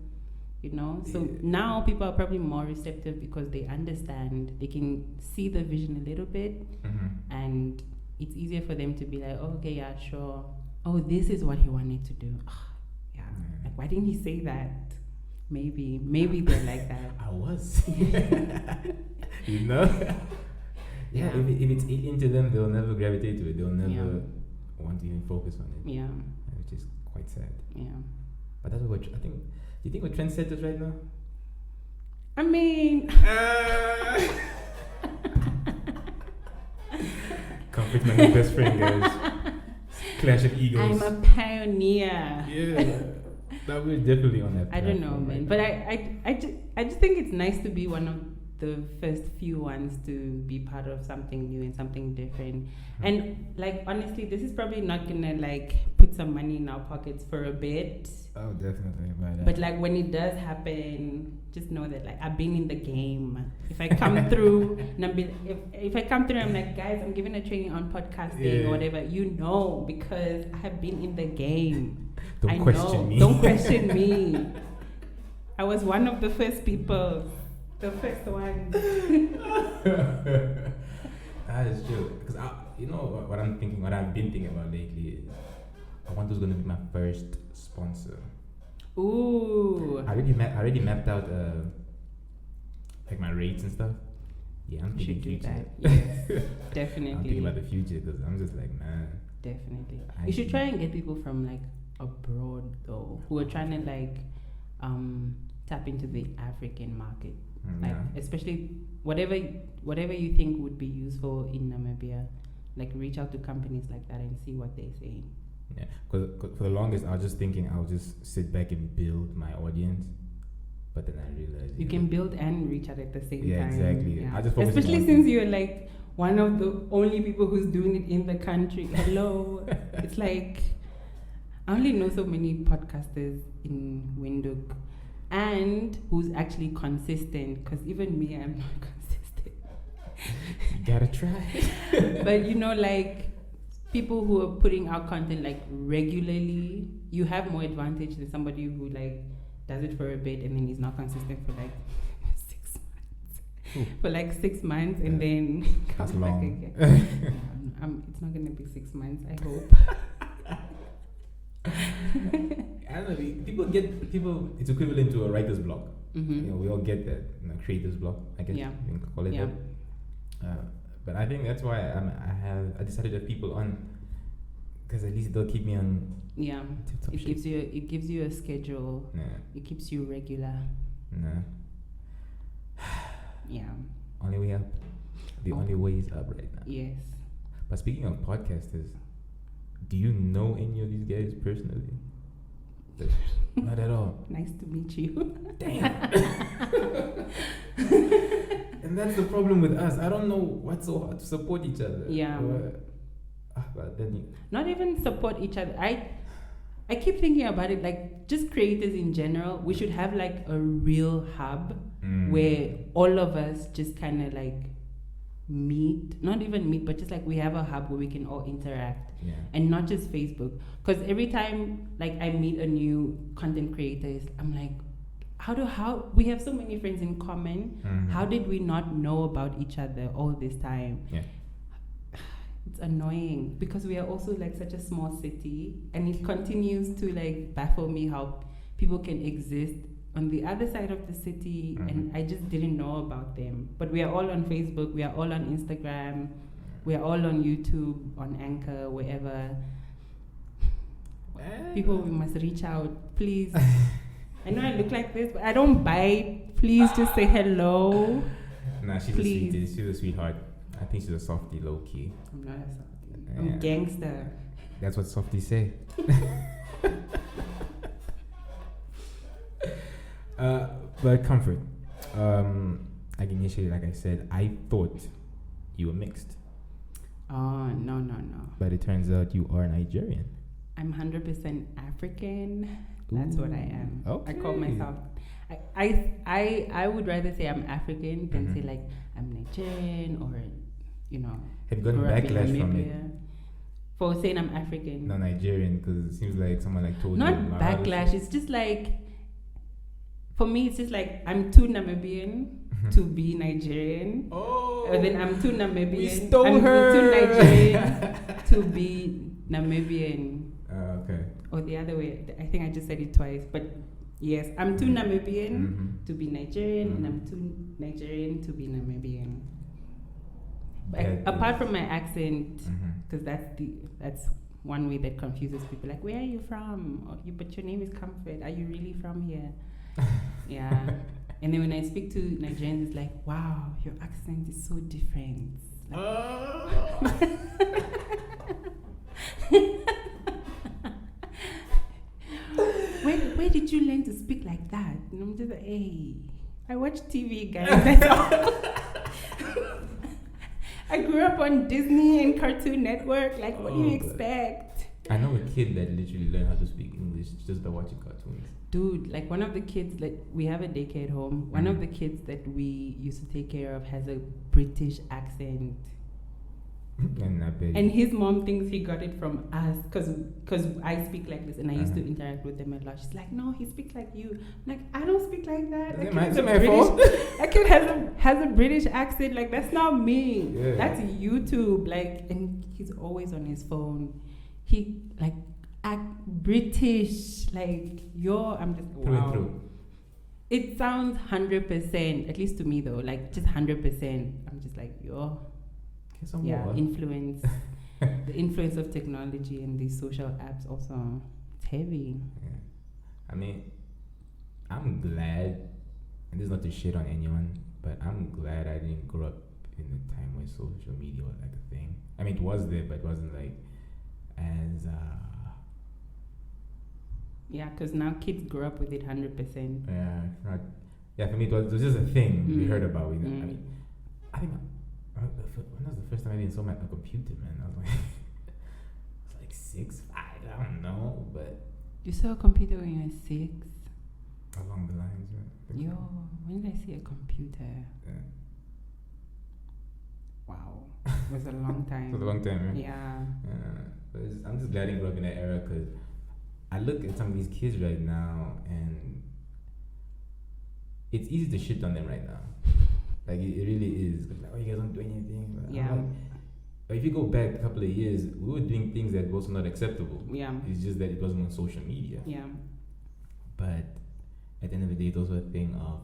So now people are probably more receptive because they understand, they can see the vision a little bit, and it's easier for them to be like, oh, okay, yeah, sure. Oh, this is what he wanted to do. Like, why didn't he say that? Maybe they're like that. I was. Yeah, if it's into them, they'll never gravitate to it. They'll never want to even focus on it. Yeah. Which is quite sad. Yeah. But that's what I think. Do you think we're trendsetters right now? I mean... Comfort my new best friend, guys. Clash of egos. I'm a pioneer. Yeah. That we're definitely on that. I don't know, man. But I just think it's nice to be one of the first few ones to be part of something new and something different. And like honestly, this is probably not gonna like put some money in our pockets for a bit. Oh, definitely. But like when it does happen, just know that like I've been in the game. If I come through, if I come through, I'm like, guys, I'm giving a training on podcasting or whatever. Because I have been in the game. Don't question me. Don't question me. I was one of the first people. The first one. That is true. Because what I've been thinking about lately is I want who's going to be my first sponsor. Ooh. I already mapped out like my rates and stuff. Yeah, I'm thinking should do future. that. Yes, definitely. I'm thinking about the future because I'm just like, man. Definitely. You should try and get people from like abroad though, who are trying to like tap into the African market. Like especially whatever you think would be useful in Namibia, like reach out to companies like that and see what they say. Yeah, because for the longest I was just thinking I'll just sit back and build my audience, but then I realized you can build and reach out at the same time. Yeah, exactly. Yeah. I just especially since you're like one of the only people who's doing it in the country. Hello, it's like I only know so many podcasters in Windhoek, and who's actually consistent. Because even me, I'm not consistent. You gotta try. But you know, like people who are putting out content like regularly, you have more advantage than somebody who like does it for a bit and then he's not consistent for like 6 months. Ooh. For like 6 months and then That's comes back long. again. It's not gonna be 6 months, I hope. I don't know. People. It's equivalent to a writer's block. Mm-hmm. You know, we all get that. Creator's block. I guess Yeah. you can call it Yeah. that. But I think that's why I decided to have people on, because at least they'll keep me on. Yeah. tip-top shape. It gives you a schedule. Nah. It keeps you regular. Nah. Yeah. Only way up. The only way is up right now. Yes. But speaking of podcasters, do you know any of these guys personally? Not at all. Nice to meet you. Damn. And that's the problem with us. I don't know what's so hard to support each other. Yeah. But then you. Not even support each other. I keep thinking about it, like just creators in general. We should have like a real hub where all of us just kind of like meet. Not even meet, but just like we have a hub where we can all interact. Yeah. And not just Facebook. Because every time like I meet a new content creator, I'm like, how we have so many friends in common. How did we not know about each other all this time? Yeah. It's annoying because we are also like such a small city, and it continues to like baffle me how people can exist on the other side of the city, and I just didn't know about them. But we are all on Facebook, we are all on Instagram, we are all on YouTube, on Anchor, wherever. People, we must reach out, please. I know I look like this, but I don't bite. Please just say hello. Nah, she's Please. She's a sweetheart. I think she's a softie, low key. I'm not a softie. Yeah. I'm gangster. That's what softies say. But Comfort. Like initially, like I said, I thought you were mixed, Oh, no. but it turns out you are Nigerian. I'm 100% African. That's what I am. Okay. I call myself. I would rather say I'm African than say like I'm Nigerian or, you know. Have you gotten grew up in backlash from it? Namibia. For saying I'm African. No, Nigerian, because it seems like someone like told Not you. backlash. It's just like, for me, it's just like I'm too Namibian to be Nigerian. Oh. Or then I'm too Namibian. We stole I'm her. too Nigerian to be Namibian. Okay. Or the other way. I think I just said it twice. But yes, I'm too Namibian to be Nigerian, and I'm too Nigerian to be Namibian. But apart from my accent, because that's one way that confuses people. Like, where are you from? Oh, but your name is Comfort. Are you really from here? Yeah. And then when I speak to Nigerians, it's like, wow, your accent is so different. Like, where did you learn to speak like that? And I'm just like, hey, I watch TV, guys. That's all. I grew up on Disney and Cartoon Network. Like, what do you expect? I know a kid that literally learned how to speak English just by watching cartoons. Dude, like one of the kids, like we have a daycare at home. One of the kids that we used to take care of has a British accent. And his mom thinks he got it from us because I speak like this, and I used to interact with them a lot. She's like, no, he speaks like you. I'm like, I don't speak like that. That kid has a British accent. Like, that's not me. Yeah. That's YouTube. Like, and he's always on his phone. He like act British. Like, I'm just wow. Through. It sounds 100%, at least to me though, like just 100%. I'm just like, influence. The influence of technology and these social apps also, it's heavy. Yeah. I mean, I'm glad, and this is not to shit on anyone, but I'm glad I didn't grow up in a time when social media was like a thing. I mean, it was there, but it wasn't like as yeah, because now kids grow up with it 100%. Yeah, for me it was just a thing we heard about. I mean, I think when was the first time I even saw a computer, man? I was like, it's like 6'5", I don't know. but You saw a computer when you were 6? along the lines, right? Yo, when did I see a computer? Yeah. Wow. It was a long time. It was a long time, right? Yeah. But I'm just glad I grew up in that era because I look at some of these kids right now and it's easy to shit on them right now. Like it really is. Like, oh, you guys don't do anything. But Yeah. but if you go back a couple of years, we were doing things that was not acceptable. Yeah. It's just that it wasn't on social media. Yeah. But at the end of the day, it was a thing of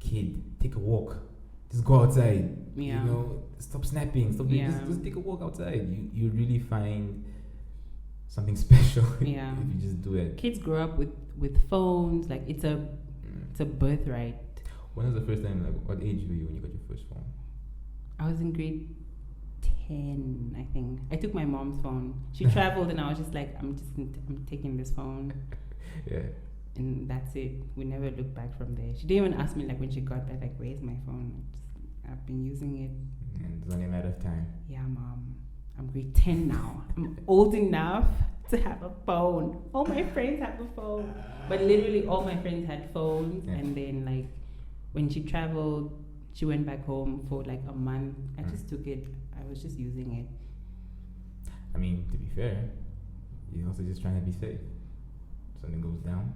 kid, take a walk. Just go outside. Yeah. You know, stop snapping. Stop doing- Yeah. just take a walk outside. You really find something special Yeah. if you just do it. Kids grow up with phones. Like it's a birthright. When was the first time, like, what age were you when you got your first phone? I was in grade 10, I think. I took my mom's phone. She traveled, and I was just like, I'm taking this phone, Yeah. and that's it. We never looked back from there. She didn't even ask me like when she got back, like, where's my phone? I've been using it. And it's only a matter of time. Yeah, Mom. I'm grade 10 now. I'm old enough to have a phone. All my friends have a phone. But literally all my friends had phones. Yeah. And then like when she traveled, she went back home for like a month. I just took it. I was just using it. I mean, to be fair, you're also just trying to be safe. Something goes down,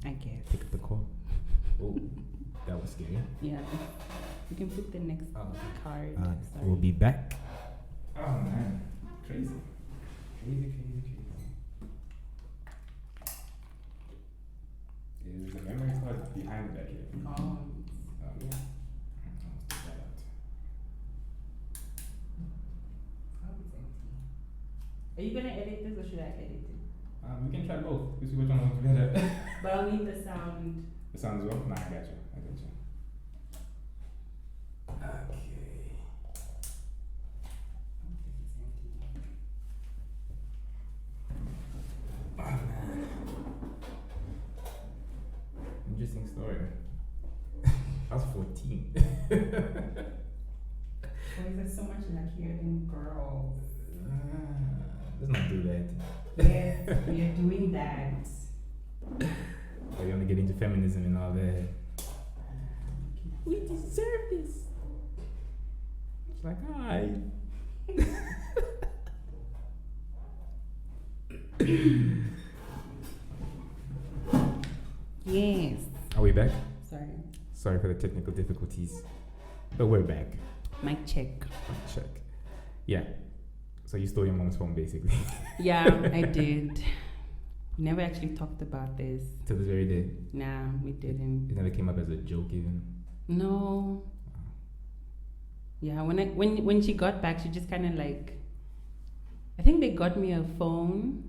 I guess. pick up the call. Oh, that was scary. Yeah. You can put the next card. Sorry. We'll be back. Oh man, crazy. Crazy. There's a memory card behind the back here. Oh, yeah. Are you gonna edit this or should I edit it? We can try both. We see which one works better. But I'll need the sound. The sound as well? Nah, I got you. Okay. Oh, man. Interesting story. I was 14. Boys are so much luckier than girls. Let's not do that. Yes, we are doing that. So you want to get into feminism and all that. We deserve this. It's like, hi. Yes. Are we back? Sorry. Sorry for the technical difficulties, but we're back. Mic check. Check. Yeah. So you stole your mom's phone, basically. Yeah, I did. We never actually talked about this. To this very day. Nah, we didn't. It never came up as a joke, even. No. Yeah, when she got back, she just kind of like, I think they got me a phone.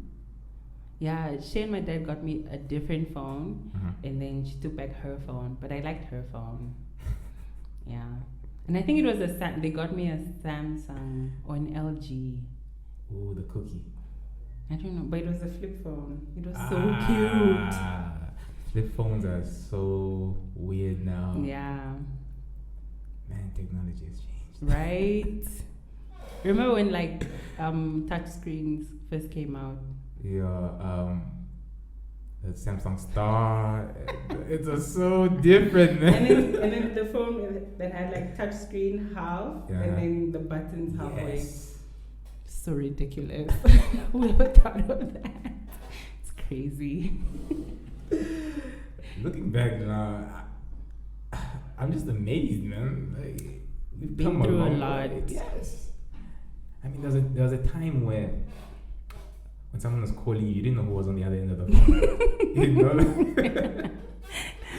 Yeah, she and my dad got me a different phone, and then she took back her phone. But I liked her phone. Yeah, and I think it was they got me a Samsung or an LG. Oh, the cookie. I don't know, but it was a flip phone. It was so cute. Flip phones are so weird now. Yeah. Man, technology has changed. Right. Remember when like touch screens first came out? Yeah, the Samsung Star. It was so different, man. And then the phone that had like touch screen half, and then the buttons halfway. Yes. So ridiculous. Whoever thought of that? It's crazy. Looking back now, I'm just amazed, man. Like, we've Been come through a long lot. way. Yes. I mean, there was a time where when someone was calling you, you didn't know who was on the other end of the phone. You know?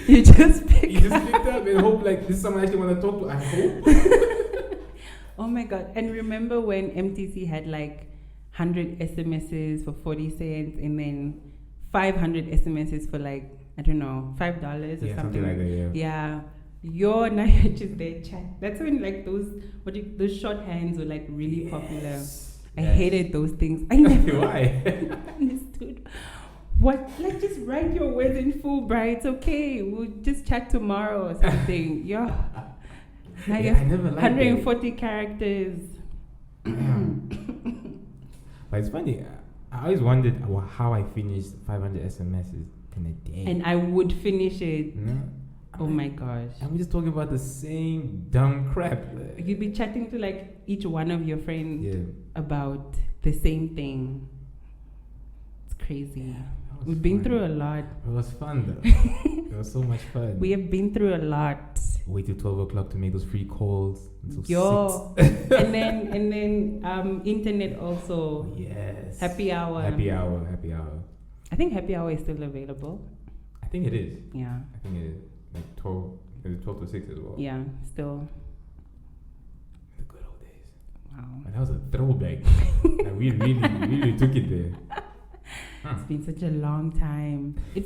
You just picked up and hope like this is someone I actually want to talk to. I hope. Oh my god. And remember when MTC had like 100 SMSs for 40 cents and then 500 SMSs for like, I don't know, $5 or something like that, yeah. Now you're just there chat. That's when like those shorthands were like really popular. I hated those things. I never understood. What? Like, just write your words in full, bruh. It's okay. We'll just chat tomorrow or something. Yeah. Now you have 140 characters. But it's funny. I always wondered how I finished 500 SMSs in a day. And I would finish it. No? Oh my gosh. And we're just talking about the same dumb crap. You'd be chatting to like each one of your friends about the same thing. It's crazy. We've been through a lot. It was fun though. It was so much fun. We have been through a lot. Wait till 12 o'clock to make those free calls. Yo. and then internet also. Yes. Happy hour. Happy hour. I think happy hour is still available. I think it is. Yeah. I think it is. Like 12 to 6 as well. Yeah, still. The good old days. Wow. And that was a throwback. Like we really took it there. It's been such a long time. It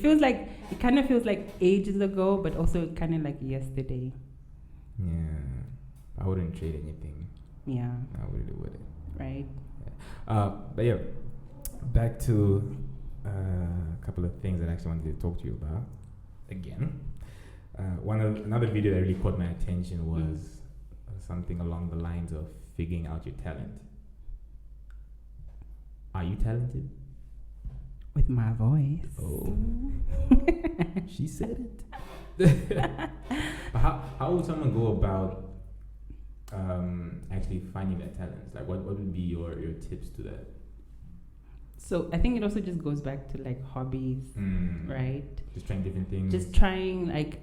kind of feels like ages ago, but also kind of like yesterday. Yeah. I wouldn't trade anything. Yeah. I really wouldn't. Right. Yeah. But yeah, back to a couple of things that I actually wanted to talk to you about. Again, another video that really caught my attention was something along the lines of figuring out your talent. Are you talented? With my voice. Oh. She said it. But how would someone go about actually finding their talents? Like what would be your tips to that? So I think it also just goes back to like hobbies, right? Just trying different things. Just trying like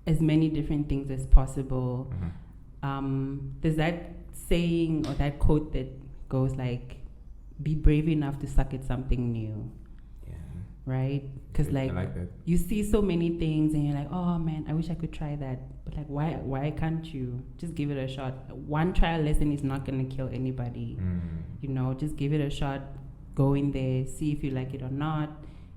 as many different things as possible. There's that saying or that quote that goes like, be brave enough to suck at something new. Right? Because like, you see so many things and you're like, oh man, I wish I could try that. But like, why can't you? Just give it a shot. One trial lesson is not going to kill anybody. You know, just give it a shot. Go in there, see if you like it or not,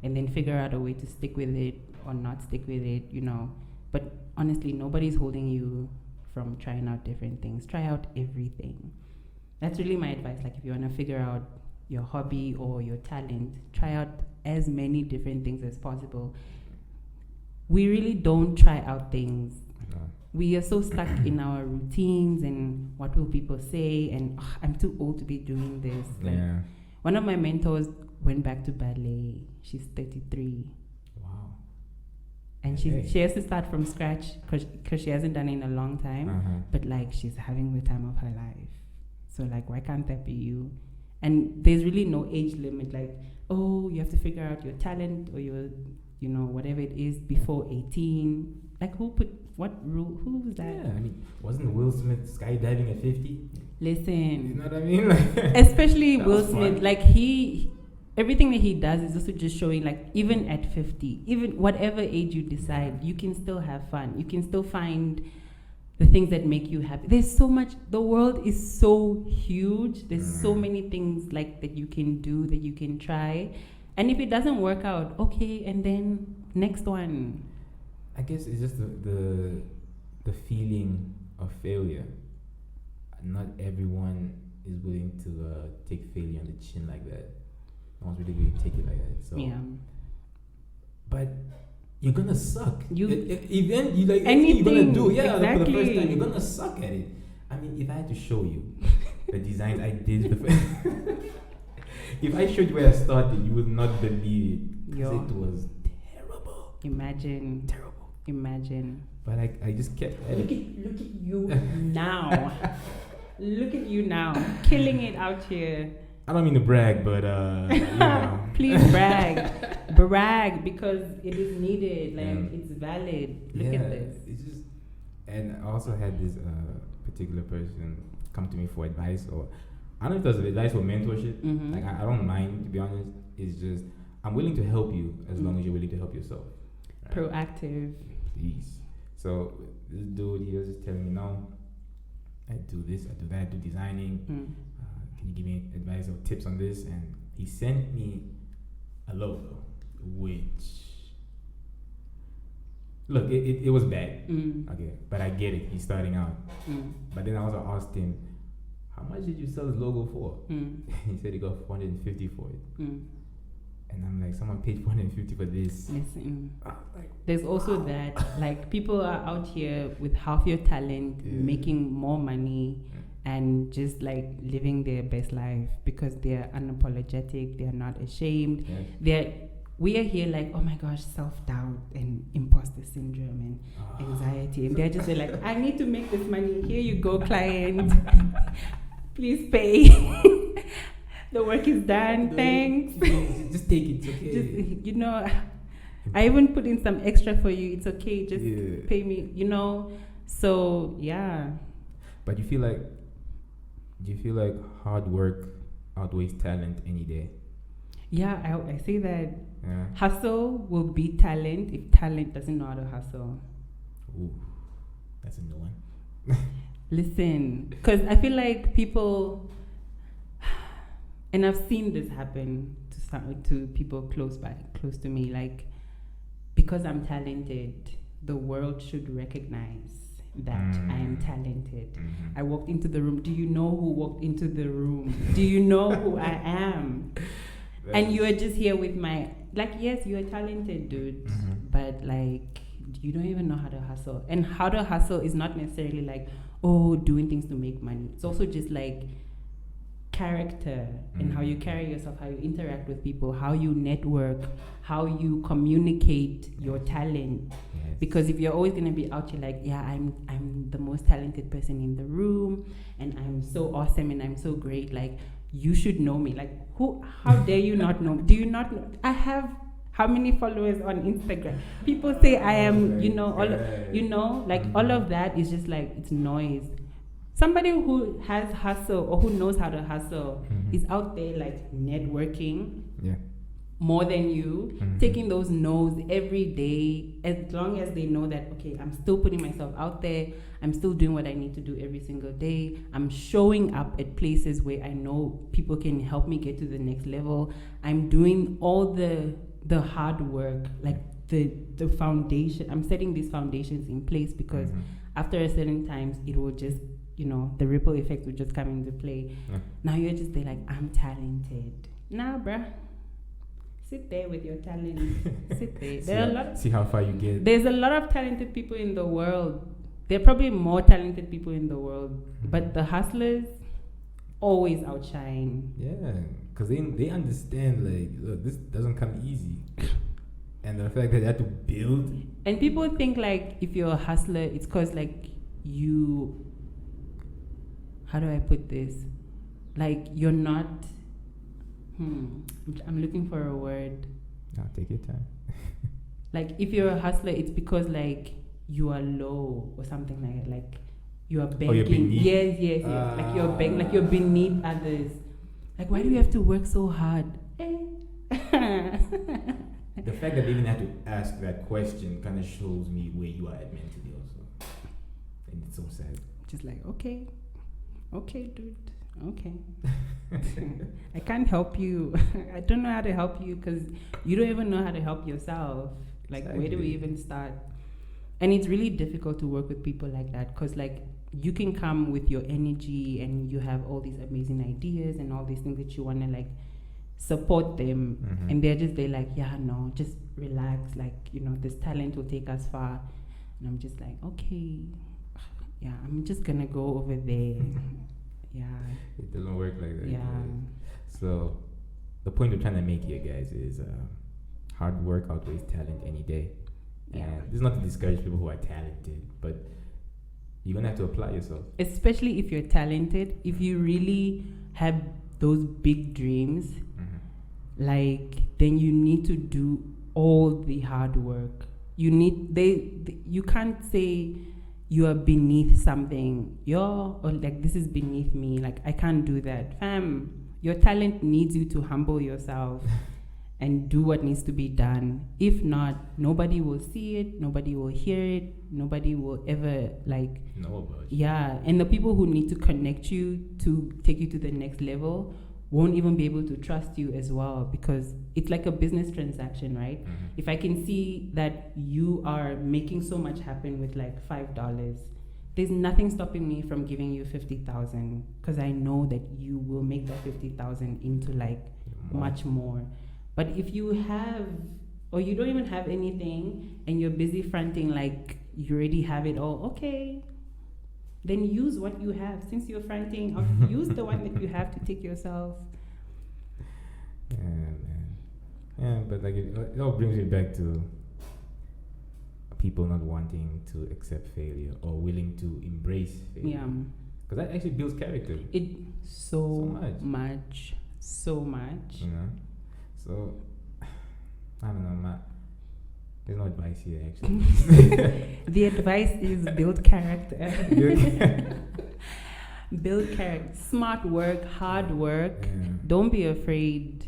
and then figure out a way to stick with it or not stick with it, you know. But honestly, nobody's holding you from trying out different things. Try out everything. That's really my advice. Like if you want to figure out your hobby or your talent, try out as many different things as possible. We really don't try out things. No. We are so stuck in our routines and what will people say, and I'm too old to be doing this. Like, one of my mentors went back to ballet. She's 33. Wow. And she has to start from scratch because she hasn't done it in a long time. But like she's having the time of her life. So like, why can't that be you? And there's really no age limit. Like, oh, you have to figure out your talent or your, you know, whatever it is before 18. Like who put what rule? Who was that? Yeah, I mean, wasn't Will Smith skydiving at 50? Listen, you know what I mean? Like, especially Will Smith, fun. Like everything that he does is also just showing like even at 50, even whatever age you decide, you can still have fun. You can still find the things that make you happy. There's so much, the world is so huge. There's so many things like that you can do, that you can try. And if it doesn't work out, okay, and then next one. I guess it's just the feeling of failure. Not everyone is willing to take failure on the chin like that. No one's really willing to take it like that. So yeah. But you're gonna suck. Anything you're gonna do, exactly. For the first time, you're gonna suck at it. I mean, if I had to show you the designs I did, if I showed you where I started, you would not believe it. Because it was terrible. Imagine. But I just kept at it. Look at you now. Look at you now, killing it out here. I don't mean to brag, but you know. Please brag because it is needed. Like it's valid. Look at this. It's just, and I also had this particular person come to me for advice, or I don't know if it was advice or mentorship. Like I don't mind, to be honest. It's just I'm willing to help you as long as you're willing to help yourself. Right? Proactive. Please. So this dude, he was just telling me, no, I do this, I do that, I do designing. Can you give me advice or tips on this? And he sent me a logo, which, look, it was bad. Okay, but I get it. He's starting out. But then I also asked him, how much did you sell this logo for? He said he got 450 for it. And I'm like, someone paid 450 for this. Listen, there's also that, like, people are out here with half your talent, making more money and just like living their best life because they're unapologetic, they're not ashamed. We are here like, oh my gosh, self-doubt and imposter syndrome and anxiety, and they're just like, I need to make this money, here you go, client. Please pay. The work is done, thanks. Just take it, it's okay. Just, I even put in some extra for you, it's okay, just pay me, so yeah. But do you feel like hard work outweighs talent any day? Yeah, I say that hustle will beat talent if talent doesn't know how to hustle. Ooh, that's a new one. Listen, because I feel like people, and I've seen this happen to people close to me, like, because I'm talented, the world should recognize that I am talented. I walked into the room. Do you know who walked into the room? Do you know who I am? And you are just here with yes, you are talented, dude, but like, you don't even know how to hustle. And how to hustle is not necessarily like, doing things to make money. It's also just like character and how you carry yourself, how you interact with people, how you network, how you communicate your talent. Yes. Because if you're always gonna be out here like, I'm the most talented person in the room and I'm so awesome and I'm so great, like, you should know me. Like, how dare you not know? Do you not know? I have how many followers on Instagram? People say I am, all of that is just like, it's noise. Somebody who has hustle or who knows how to hustle is out there like networking more than you, taking those no's every day, as long as they know that, okay, I'm still putting myself out there, I'm still doing what I need to do every single day, I'm showing up at places where I know people can help me get to the next level, I'm doing all the hard work, like the foundation, I'm setting these foundations in place because after a certain times it will just, the ripple effect will just come into play. Now you're just there like, I'm talented. Nah, bruh. Sit there with your talent. Sit there. See how far you get. There's a lot of talented people in the world. There are probably more talented people in the world, but the hustlers always outshine. Yeah, because they understand, like, look, this doesn't come easy. And the fact that they have to build. And people think like, if you're a hustler, it's because like you, how do I put this? Like, you're not, I'm looking for a word. No, take your time. Like, if you're a hustler, it's because like you are low or something like that. Like, you are begging. You're beneath. Yes. Like you're begging, like you're beneath others. Like, why do you have to work so hard? The fact that they even have to ask that question kind of shows me where you are at mentally also. And it's so sad. Just like, okay, dude. Okay. I can't help you. I don't know how to help you because you don't even know how to help yourself. Like, exactly. Where do we even start? And it's really difficult to work with people like that because, like, you can come with your energy and you have all these amazing ideas and all these things that you want to, like, support them. And they're like, yeah, no, just relax. Like, this talent will take us far. And I'm just like, okay, yeah, I'm just going to go over there. Yeah. It doesn't work like that. Yeah. So the point we're trying to make here, guys, is hard work outweighs talent any day. Yeah. And this is not to discourage people who are talented, but you're going to have to apply yourself. Especially if you're talented, if you really have those big dreams, like, then you need to do all the hard work. You can't say you are beneath something. This is beneath me. Like, I can't do that. Fam, your talent needs you to humble yourself and do what needs to be done. If not, nobody will see it, nobody will hear it, nobody will ever, like, know about it. Yeah, and the people who need to connect you to take you to the next level won't even be able to trust you as well, because it's like a business transaction, right? If I can see that you are making so much happen with like $5, there's nothing stopping me from giving you 50,000, because I know that you will make that 50,000 into like much more. But if you have, or you don't even have anything and you're busy fronting like you already have it all, okay, then use what you have. Since you're fronting, use the one that you have to take yourself. Yeah, man. Yeah, but like it all brings me back to people not wanting to accept failure or willing to embrace failure. Yeah. Because that actually builds character. It so much. You know? So, I don't know, there's no advice here actually. The advice is build character. Build character. Smart work, hard work. Yeah. Don't be afraid.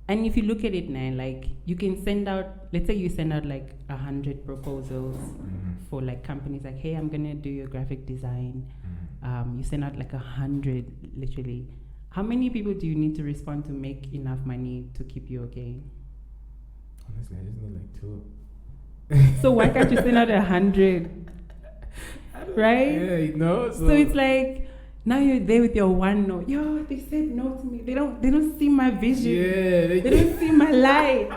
And if you look at it now, like you can send out, let's say you send out like 100 proposals for like companies like, hey, I'm gonna do your graphic design. You send out like 100 literally. How many people do you need to respond to make enough money to keep you okay? Honestly, I just need like 2. So why can't you send out 100? Right? Yeah, you know. So it's like now you're there with your one no. Yo, they said no to me. They don't see my vision. Yeah, they don't see my light.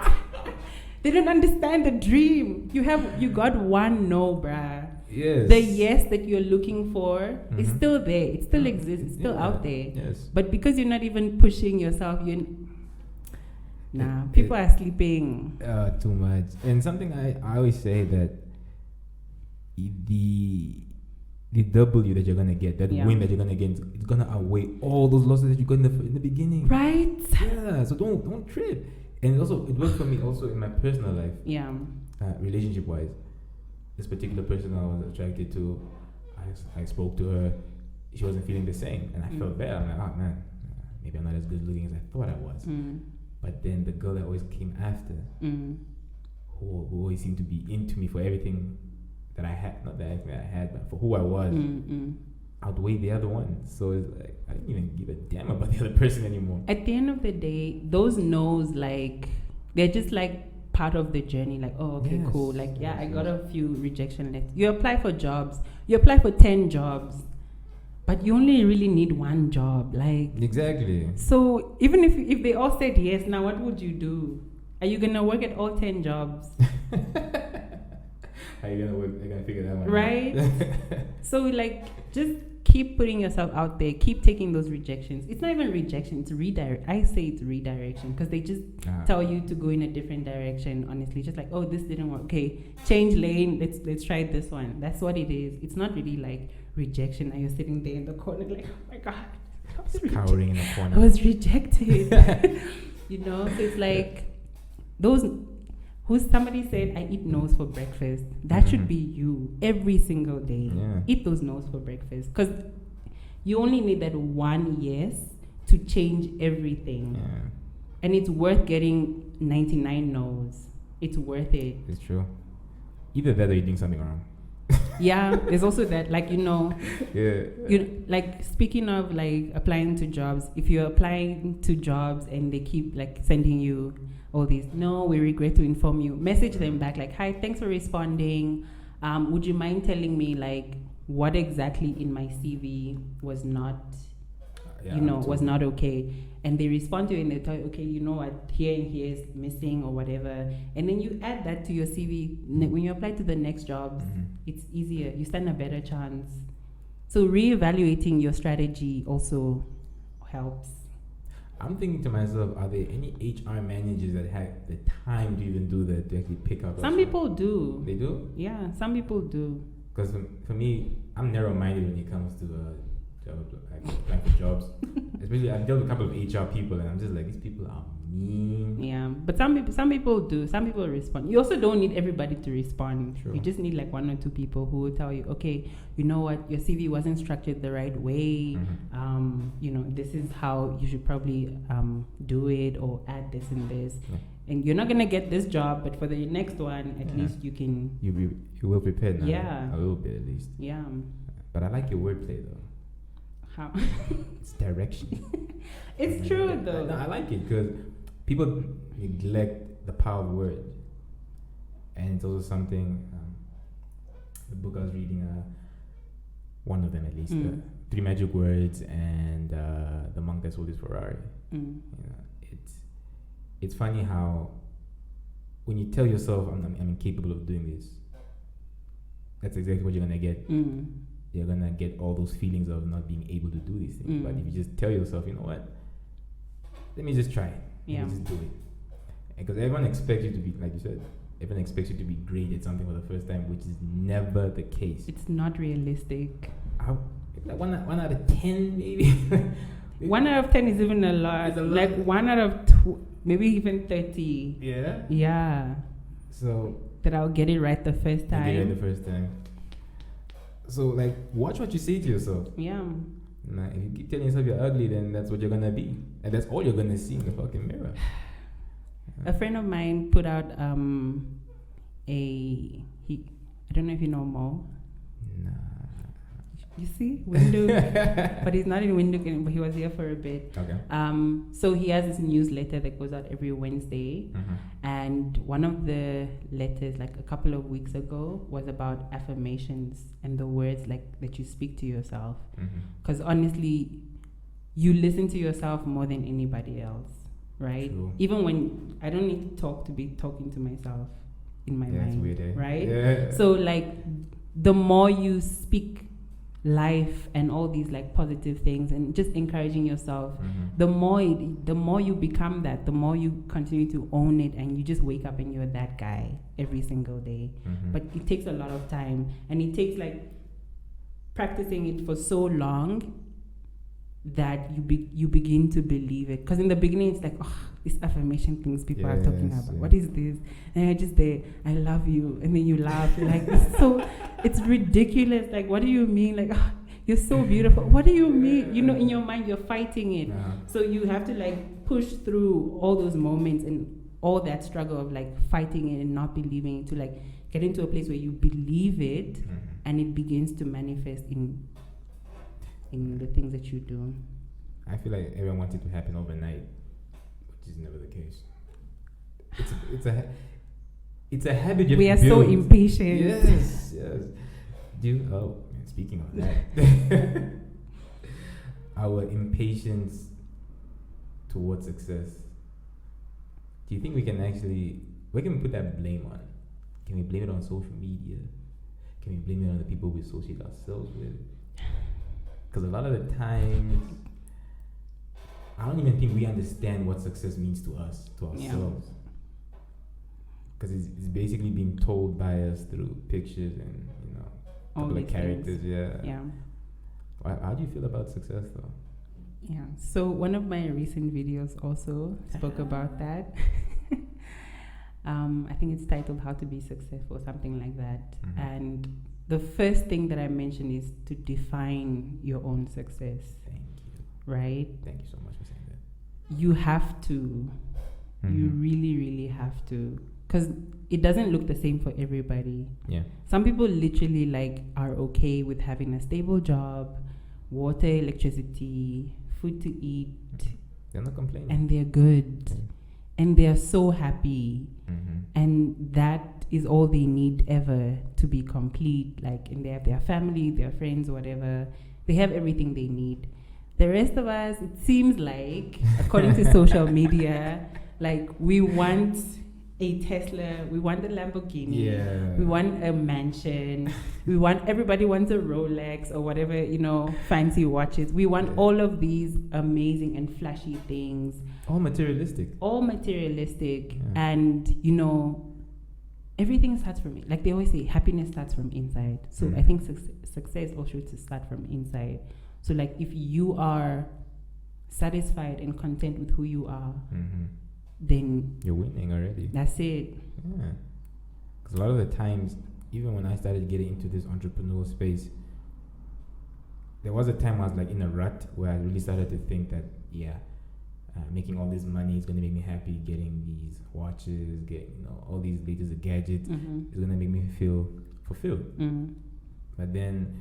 They don't understand the dream. You got one no, bruh. Yes. The yes that you're looking for is still there. It still exists. It's still out there. Yes. But because you're not even pushing yourself, people are sleeping. Too much. And something I always say that the W that you're gonna get, that win that you're gonna get, it's gonna outweigh all those losses that you got in the beginning. Right. Yeah. So don't trip. And also, it worked for me also in my personal life. Yeah. Relationship wise, this particular person I was attracted to, I spoke to her. She wasn't feeling the same, and I felt bad. I'm like, oh man, maybe I'm not as good looking as I thought I was. But then the girl that always came after, who always seemed to be into me for everything that I had, not that I had, but for who I was, outweighed the other one. So it's like I didn't even give a damn about the other person anymore. At the end of the day, those no's, like they're just like part of the journey. Like, oh, okay, cool. Like, yeah, I got a few rejection letters. You apply for jobs. You apply for 10 jobs. But you only really need one job, like exactly. So even if they all said yes, now what would you do? Are you gonna work at all 10 jobs? How are you gonna work? You're gonna figure that one out, right? So like, just keep putting yourself out there. Keep taking those rejections. It's not even rejection. It's redirect. I say it's redirection because they just tell you to go in a different direction. Honestly, just like, oh, this didn't work. Okay, change lane. Let's try this one. That's what it is. It's not really like rejection and you're sitting there in the corner like, oh my god, cowering in the corner. I was rejected. You know, so it's like those somebody said I eat no's for breakfast. That should be you every single day. Eat those no's for breakfast because you only need that one yes to change everything. And it's worth getting 99 no's. It's worth it. It's true. Either that or you're doing something wrong. Yeah, there's also that, like, you know, yeah. Like, speaking of like applying to jobs, if you're applying to jobs and they keep like sending you all these, no, we regret to inform you, message them back like, hi, thanks for responding. Would you mind telling me like what exactly in my CV was not, was not okay? And they respond to you and they tell you, okay, you know what, here and here is missing or whatever. And then you add that to your CV. When you apply to the next jobs, it's easier. You stand a better chance. So reevaluating your strategy also helps. I'm thinking to myself, are there any HR managers that have the time to even do that, to actually pick up? Some people do. They do? Yeah, some people do. Because for me, I'm narrow-minded when it comes to applying for jobs. Especially, I've dealt with a couple of HR people, and I'm just like, these people are mean. Yeah, but some people do. Some people respond. You also don't need everybody to respond. True. You just need like 1 or 2 people who will tell you, okay, you know what, your CV wasn't structured the right way. You know, this is how you should probably do it, or add this and this. Yeah. And you're not gonna get this job, but for the next one, at least you can. You will prepare now. Yeah, a little bit at least. Yeah. But I like your wordplay though. How? It's direction. It's true though. I like it because people neglect the power of word, and it's also something. The book I was reading, one of them at least, 3 Magic Words, and The Monk That Sold His Ferrari. You know, it's funny how when you tell yourself, I'm incapable of doing this, that's exactly what you're gonna get. You're gonna get all those feelings of not being able to do these things. But if you just tell yourself, you know what, let me just try it. Let me just do it. Because everyone expects you to be, like you said, everyone expects you to be great at something for the first time, which is never the case. It's not realistic. Like one out of 10, maybe. 1 out of 10 is even a lot. It's a lot. Like 1 out of maybe even 30. Yeah. Yeah. So that I'll get it right the first time. Get it right the first time. So like, watch what you say to yourself. Yeah. Nah, if you keep telling yourself you're ugly, then that's what you're gonna be, and that's all you're gonna see in the fucking mirror. A friend of mine put out I don't know if you know Mo. Nah. You see, Windu, but he's not in Windu anymore. But he was here for a bit. Okay. So he has this newsletter that goes out every Wednesday, and one of the letters, like a couple of weeks ago, was about affirmations and the words like that you speak to yourself. Because honestly, you listen to yourself more than anybody else, right? True. Even when I don't need to talk to be talking to myself in my mind, weird, eh? Right? Yeah. So like, the more you speak life and all these like positive things and just encouraging yourself, the more you become that, the more you continue to own it, and you just wake up and you're that guy every single day. But it takes a lot of time, and it takes like practicing it for so long that you begin to believe it. Because in the beginning it's like, oh, these affirmation things people are talking about, what is this? And you're just there, I love you, and then you laugh, you're like, it's ridiculous, like, what do you mean, like, oh, you're so beautiful, what do you mean? You know, in your mind you're fighting it. So you have to like push through all those moments and all that struggle of like fighting it and not believing it, to like get into a place where you believe it, and it begins to manifest in the things that you do. I feel like everyone wants it to happen overnight, which is never the case. It's a habit you have to build. We are so impatient. Yes. Speaking of that, our impatience towards success. Do you think we can put that blame on? Can we blame it on social media? Can we blame it on the people we associate ourselves with? Because a lot of the times, I don't even think we understand what success means to us, to ourselves. Because it's basically being told by us through pictures and, you know, a couple of characters. Yeah. How do you feel about success, though? Yeah. So one of my recent videos also spoke about that. I think it's titled "How to Be Successful," something like that. And the first thing that I mentioned is to define your own success. Thank you. Right? Thank you so much for saying that. You have to. You really, really have to. Because it doesn't look the same for everybody. Yeah. Some people literally like are okay with having a stable job, water, electricity, food to eat. They're not complaining. And they're good. And they're so happy. And that is all they need ever to be complete. Like, and they have their family, their friends, whatever. They have everything they need. The rest of us, it seems like, according to social media, like we want a Tesla, we want a Lamborghini, we want a mansion, everybody wants a Rolex or whatever, you know, fancy watches. We want all of these amazing and flashy things. All materialistic. And, you know, everything starts from, like they always say, happiness starts from inside. So I think success also should start from inside. So like if you are satisfied and content with who you are, then you're winning already. That's it. Yeah. Because a lot of the times, even when I started getting into this entrepreneurial space, there was a time I was like in a rut where I really started to think that, making all this money is going to make me happy. Getting these watches, all these latest gadgets is going to make me feel fulfilled. But then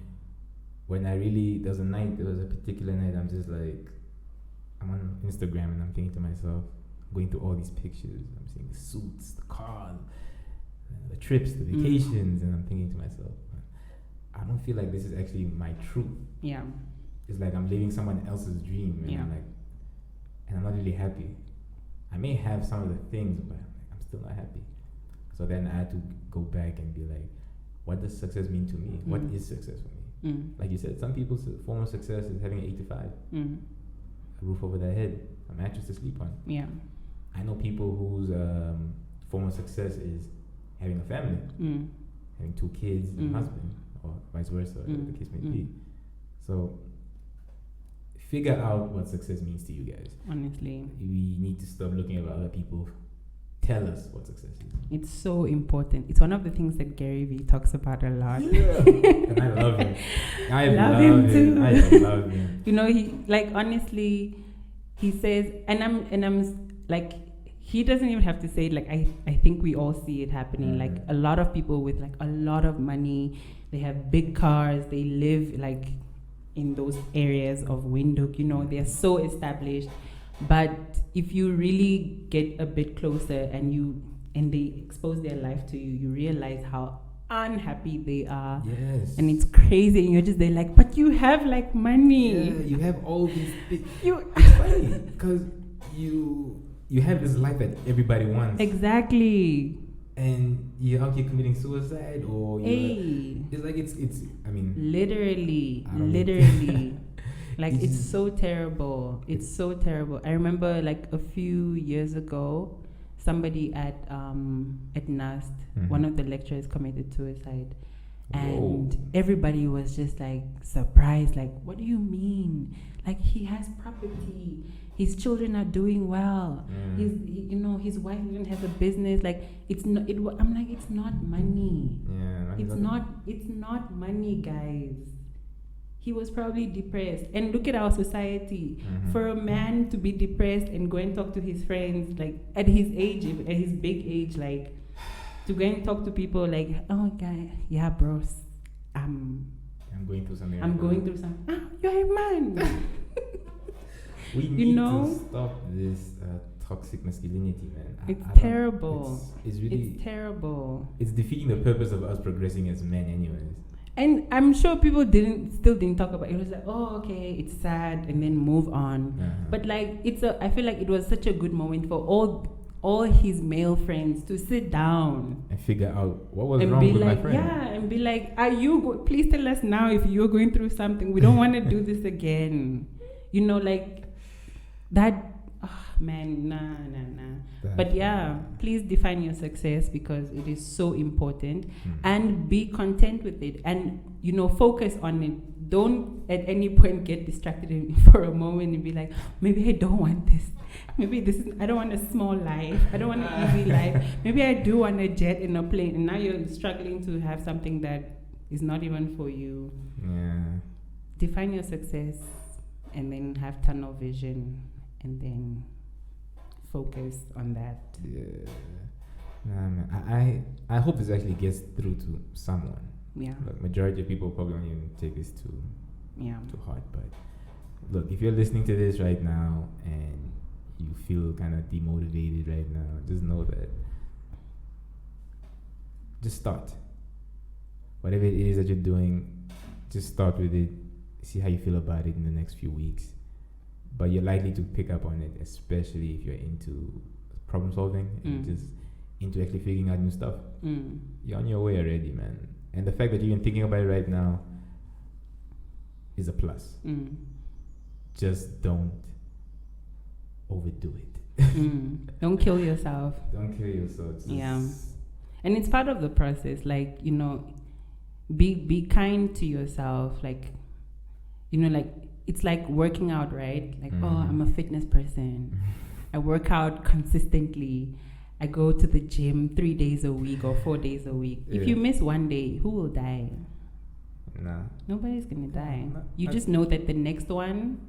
when there was a particular night, I'm just like, I'm on Instagram and I'm thinking to myself, going through all these pictures, I'm seeing the suits, the cars, the trips, the vacations, and I'm thinking to myself, I don't feel like this is actually my truth. Yeah. It's like I'm living someone else's dream, and I'm not really happy. I may have some of the things, but I'm still not happy. So then I had to go back and be like, what does success mean to me? What is success for me? Like you said, some people's form of success is having an 8 to 5, a roof over their head, a mattress to sleep on. Yeah. I know people whose form of success is having a family, having 2 kids and a husband, or vice versa, the case may be. So figure out what success means to you guys. Honestly, we need to stop looking at what other people tell us what success is. It's so important. It's one of the things that Gary Vee talks about a lot. Yeah. And I love him. I love him too. I love him. You know, he, like, honestly, he says, and I'm like, he doesn't even have to say it. Like, I think we all see it happening. Like, a lot of people with like a lot of money, they have big cars, they live like in those areas of Windhoek, you know, they're so established. But if you really get a bit closer and they expose their life to you, you realize how unhappy they are. Yes. And it's crazy, and you're just there like, but you have like money. Yeah, you have all these things. It's funny because you have this life that everybody wants. Exactly. And you're out here committing suicide, or it's like it's I mean, literally like it's so terrible. It's so terrible. I remember like a few years ago, somebody at NAST, one of the lecturers committed suicide. And everybody was just like surprised, like, what do you mean? Like, he has property, his children are doing well, his wife even has a business. Like, I'm like, it's not money. It's not money, guys. He was probably depressed. And look at our society. For a man to be depressed and go and talk to his friends, like at his age, at his big age, like to go and talk to people like, oh, guy, yeah, bros, I'm going through something. You're a man. We need to stop this toxic masculinity, man. It's terrible. It's really... It's terrible. It's defeating the purpose of us progressing as men anyways. And I'm sure people still didn't talk about it. It was like, oh, okay, it's sad, and then move on. But like, I feel like it was such a good moment for all his male friends to sit down and figure out what was wrong with my friend. Yeah, and be like, please tell us now if you're going through something. We don't want to do this again. You know, like that. Oh, man, nah. But yeah, please define your success, because it is so important, and be content with it, and you know, focus on it. Don't at any point get distracted for a moment and be like, maybe I don't want this. Maybe I don't want a small life. I don't want an easy life. Maybe I do want a jet and a plane, and now you're struggling to have something that is not even for you. Yeah. Define your success, and then have tunnel vision, and then focus on that. Yeah. Nah, man. I hope this actually gets through to someone. Yeah. Look, majority of people probably won't even take this too hard. But look, if you're listening to this right now and you feel kind of demotivated right now, just know that just start. Whatever it is that you're doing, just start with it. See how you feel about it in the next few weeks. But you're likely to pick up on it, especially if you're into problem solving and just into actually figuring out new stuff. You're on your way already, man. And the fact that you're even thinking about it right now is a plus. Just don't overdo it. Don't kill yourself. Don't kill yourself. Yeah. And it's part of the process. Like, you know, be kind to yourself. Like, you know, like, it's like working out, right? Like, oh, I'm a fitness person. I work out consistently. I go to the gym 3 days a week or 4 days a week. If you miss one day, who will die? Nah. Nobody's going to die. You just know that the next one,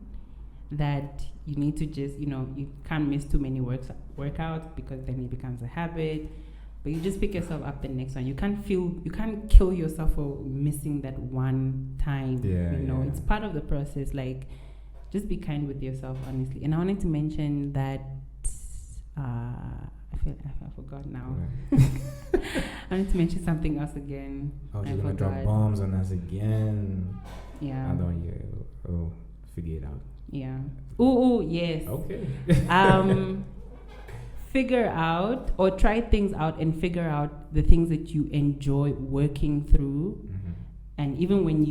that you need to just, you know, you can't miss too many workouts, because then it becomes a habit. But you just pick yourself up the next one. You can't kill yourself for missing that one time. Yeah, you know, it's part of the process. Like, just be kind with yourself, honestly. And I wanted to mention that I forgot now. I wanted to mention something else again. Oh, you're gonna drop bombs on us again. Yeah. I don't. Figure it out. Yeah. Oh, yes. Okay. figure out or try things out and figure out the things that you enjoy working through. And even when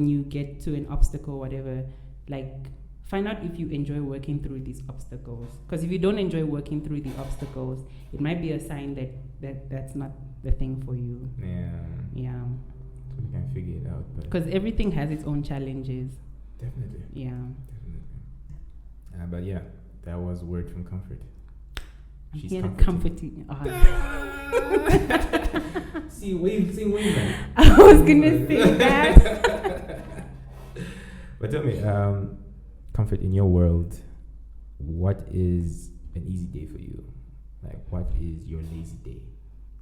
you get to an obstacle or whatever, like find out if you enjoy working through these obstacles. Because if you don't enjoy working through the obstacles, it might be a sign that's not the thing for you. Yeah. So you can figure it out. Because everything has its own challenges. Definitely. Yeah. Definitely. But yeah, that was word from Comfort. She's comforting. See wave, man. I was gonna say that. But tell me, Comfort, in your world, what is an easy day for you? Like, what is your lazy day?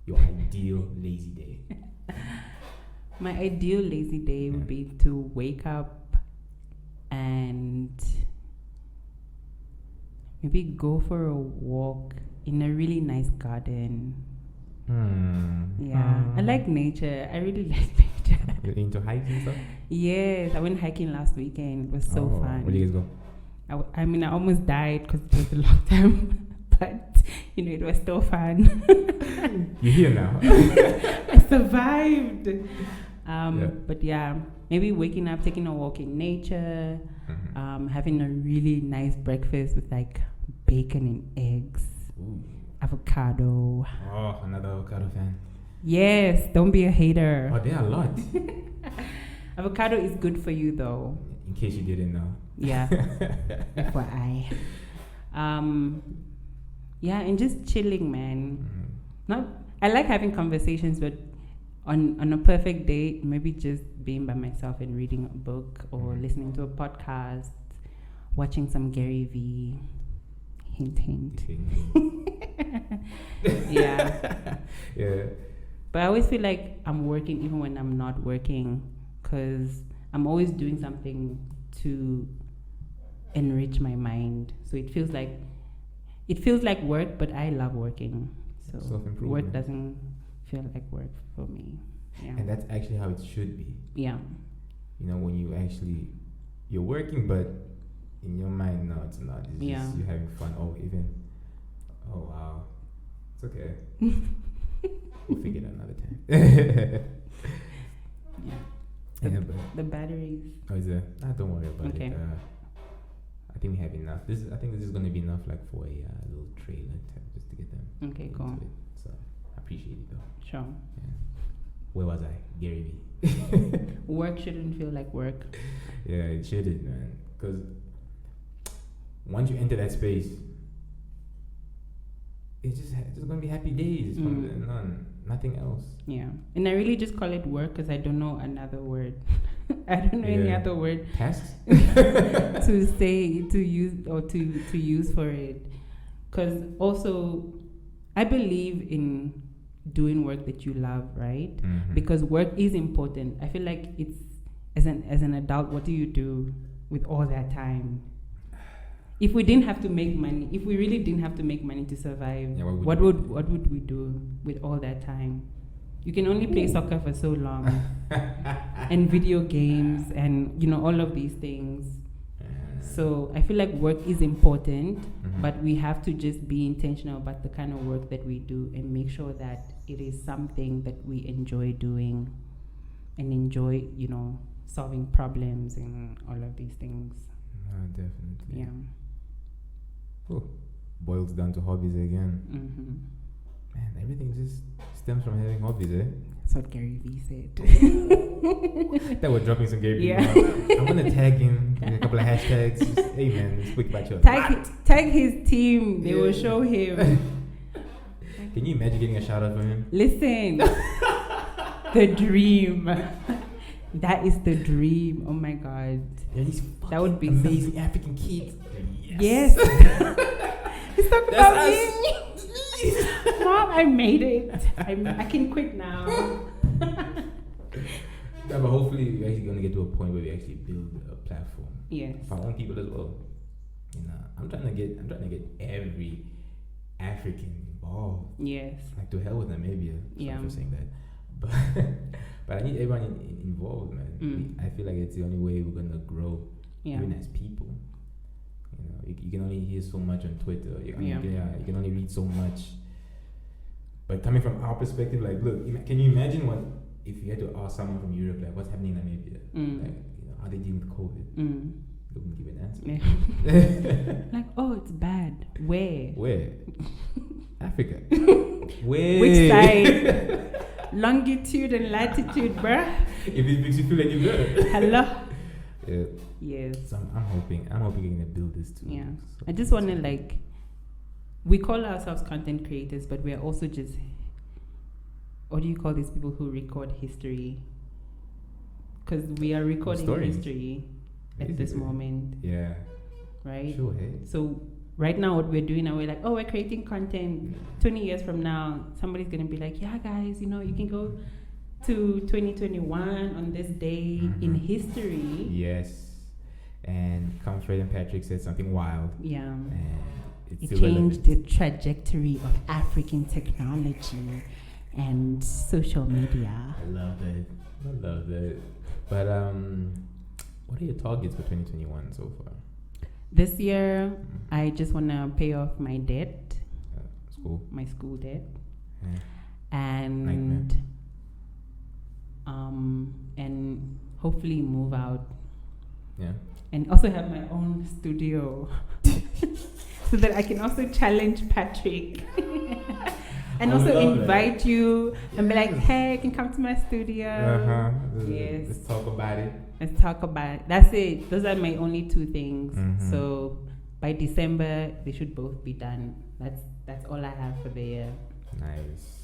Your ideal lazy day? My ideal lazy day would be to wake up and maybe go for a walk in a really nice garden. Yeah, I like nature. I really like nature. You're into hiking and stuff? Yes, I went hiking last weekend. It was so fun. Where did you guys go? I mean, I almost died because it was a long time, but it was still fun. You're here now. I survived. But yeah, maybe waking up, taking a walk in nature, having a really nice breakfast with like bacon and eggs, avocado. Oh, another avocado fan. Yes, don't be a hater. Oh, there are a lot. Avocado is good for you though. In case you didn't know. Yeah. FYI. Yeah, and just chilling, man. I like having conversations, but on a perfect day, maybe just being by myself and reading a book or listening to a podcast, watching some Gary V. Hint, hint. Yeah. Yeah. But I always feel like I'm working even when I'm not working, because I'm always doing something to enrich my mind. So it feels like work, but I love working. So work doesn't feel like work for me. Yeah. And that's actually how it should be. Yeah. When you're working, but in your mind, no, it's not. It's just you having fun. Oh wow, it's okay. We'll figure it out another time. Yeah. The batteries. Oh, is there? Don't worry about it. I think we have enough. I think this is going to be enough, like for a little trailer just to get them. Okay, cool. So I appreciate it though. Sure. Yeah. Where was I? Gary V. Work shouldn't feel like work. Yeah, it shouldn't, man. Because once you enter that space, it's just going to be happy days. Nothing else. Yeah. And I really just call it work because I don't know another word. I don't know any other word. Tasks? to use for it. Because also, I believe in doing work that you love, right? Because work is important. I feel like it's as an adult, what do you do with all that time? If we didn't have to make money, if we really didn't have to make money to survive, what would we do with all that time? You can only play soccer for so long, and video games, and all of these things. So I feel like work is important, but we have to just be intentional about the kind of work that we do and make sure that it is something that we enjoy doing and enjoy, solving problems and all of these things. Definitely. Yeah. Oh, boils down to hobbies again. Man, everything just stems from having hobbies, eh? That's what Gary V said. That we're dropping some Gary V. Yeah. I'm gonna tag him in a couple of hashtags. Just, hey man, let's quick about your tag his team. They will show him. Can you imagine getting a shout out from him? Listen, the dream. That is the dream. Oh my god. That would be amazing African kids. Yes. He's talking about me. Mom, I made it. I can quit now. But hopefully we're actually gonna get to a point where we actually build a platform. Yes. For our own people as well. I'm trying to get every African involved. Yes. Like to hell with Namibia. Sorry for saying that. But I need everyone involved, man. I feel like it's the only way we're gonna grow, even as people. You can only hear so much on Twitter. You Yeah. can only read so much. But coming from our perspective, like, look, can you imagine what if you had to ask someone from Europe, like, what's happening in Namibia? Like, are they dealing with COVID? They wouldn't give an answer. Yeah. Like, oh, it's bad. Where? Africa. Where? Which side? Longitude and latitude, bruh. If it makes you feel any better. Hello. Yeah. Yes. So I'm hoping we're gonna build this too. Yeah. So I just want to, like, we call ourselves content creators, but we're also just, what do you call these people who record history? Because we are recording history at this moment. Yeah. Right? Sure, hey. So right now what we're doing now, we're like, oh, we're creating content. 20 years from now, somebody's going to be like, yeah, guys, you can go to 2021 on this day in history. Yes. And Comfort and Patrick said something wild. Yeah. And it changed the trajectory of African technology and social media. I love that. But what are your targets for 2021 so far? This year, I just want to pay off my debt. My school debt. Yeah. And and hopefully move out. Yeah. And also have my own studio. So that I can also challenge Patrick. And also invite you and be like, hey, you can come to my studio. Yes. Let's talk about it. That's it. Those are my only two things. So by December, they should both be done. That's all I have for the year. Nice.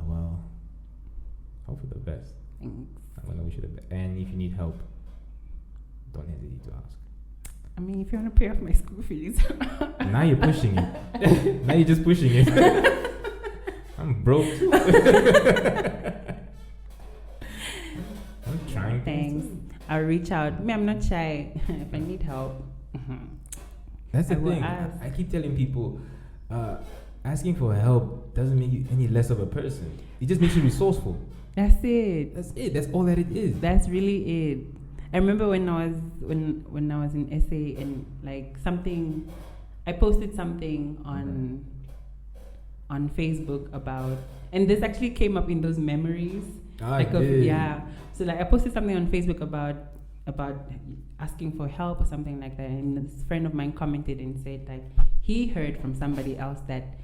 Well, hope for the best. Thanks. I'm gonna wish you the best. And if you need help, don't hesitate to ask. I mean, if you want to pay off my school fees. Now you're pushing it. Now you're just pushing it. I'm broke too. I'm trying. Thanks. I'll reach out. I'm not shy. If I need help. That's the thing. I keep telling people, asking for help doesn't make you any less of a person. It just makes you resourceful. That's it. That's all that it is. That's really it. I remember when I was in SA and like something, I posted something on Facebook about, and this actually came up in those memories. So like I posted something on Facebook about asking for help or something like that, and this friend of mine commented and said like he heard from somebody else that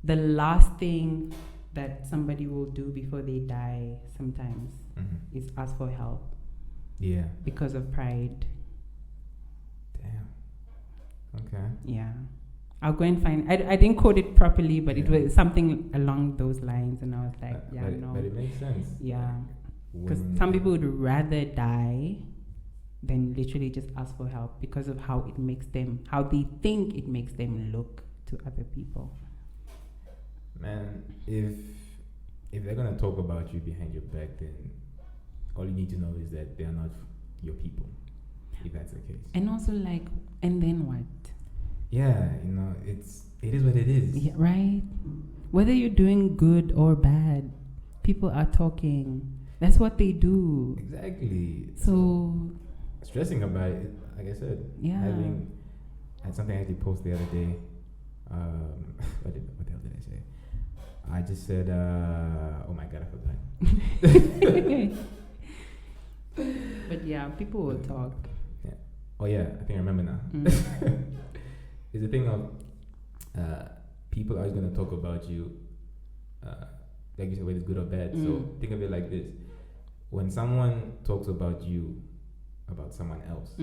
the last thing that somebody will do before they die sometimes is ask for help. Yeah. Because of pride. Damn. Okay. Yeah. I'll go and find. I didn't quote it properly, but it was something along those lines, and I was like, but it makes sense. Yeah. Because some people would rather die than literally just ask for help because of how they think it makes them look to other people. Man, if they're gonna talk about you behind your back, then all you need to know is that they are not your people, if that's the case. And also like, and then what? Yeah, it is what it is. Yeah, right? Whether you're doing good or bad, people are talking. That's what they do. Exactly. So stressing about it, like I said, yeah. I had something I actually posted the other day. What the hell did I say? I just said, oh my god, I forgot. But yeah, people will talk. Yeah. Oh yeah, I think I remember now. It's the thing of people are always going to talk about you, like you said, whether it's good or bad. So think of it like this: when someone talks about you, about someone else,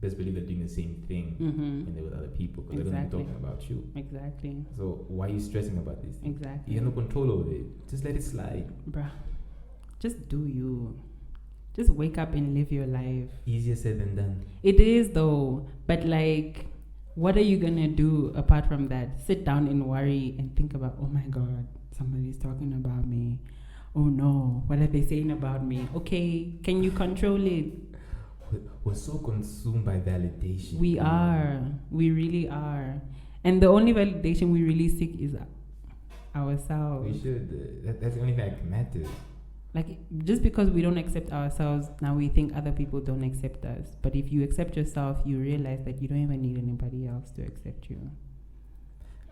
best believe they're doing the same thing when they're with other people, because they're going to be talking about you. Exactly. So why are you stressing about this? Exactly. You have no control over it. Just let it slide. Bruh, just do you. Just wake up and live your life. Easier said than done. It is though, but like, what are you gonna do apart from that? Sit down and worry and think about, oh my God, somebody's talking about me. Oh no, what are they saying about me? Okay, can you control it? We're so consumed by validation. We are. We really are. And the only validation we really seek is ourselves. We should. That's the only thing that matters. like, just because we don't accept ourselves, now we think other people don't accept us. But if you accept yourself, you realize that you don't even need anybody else to accept you.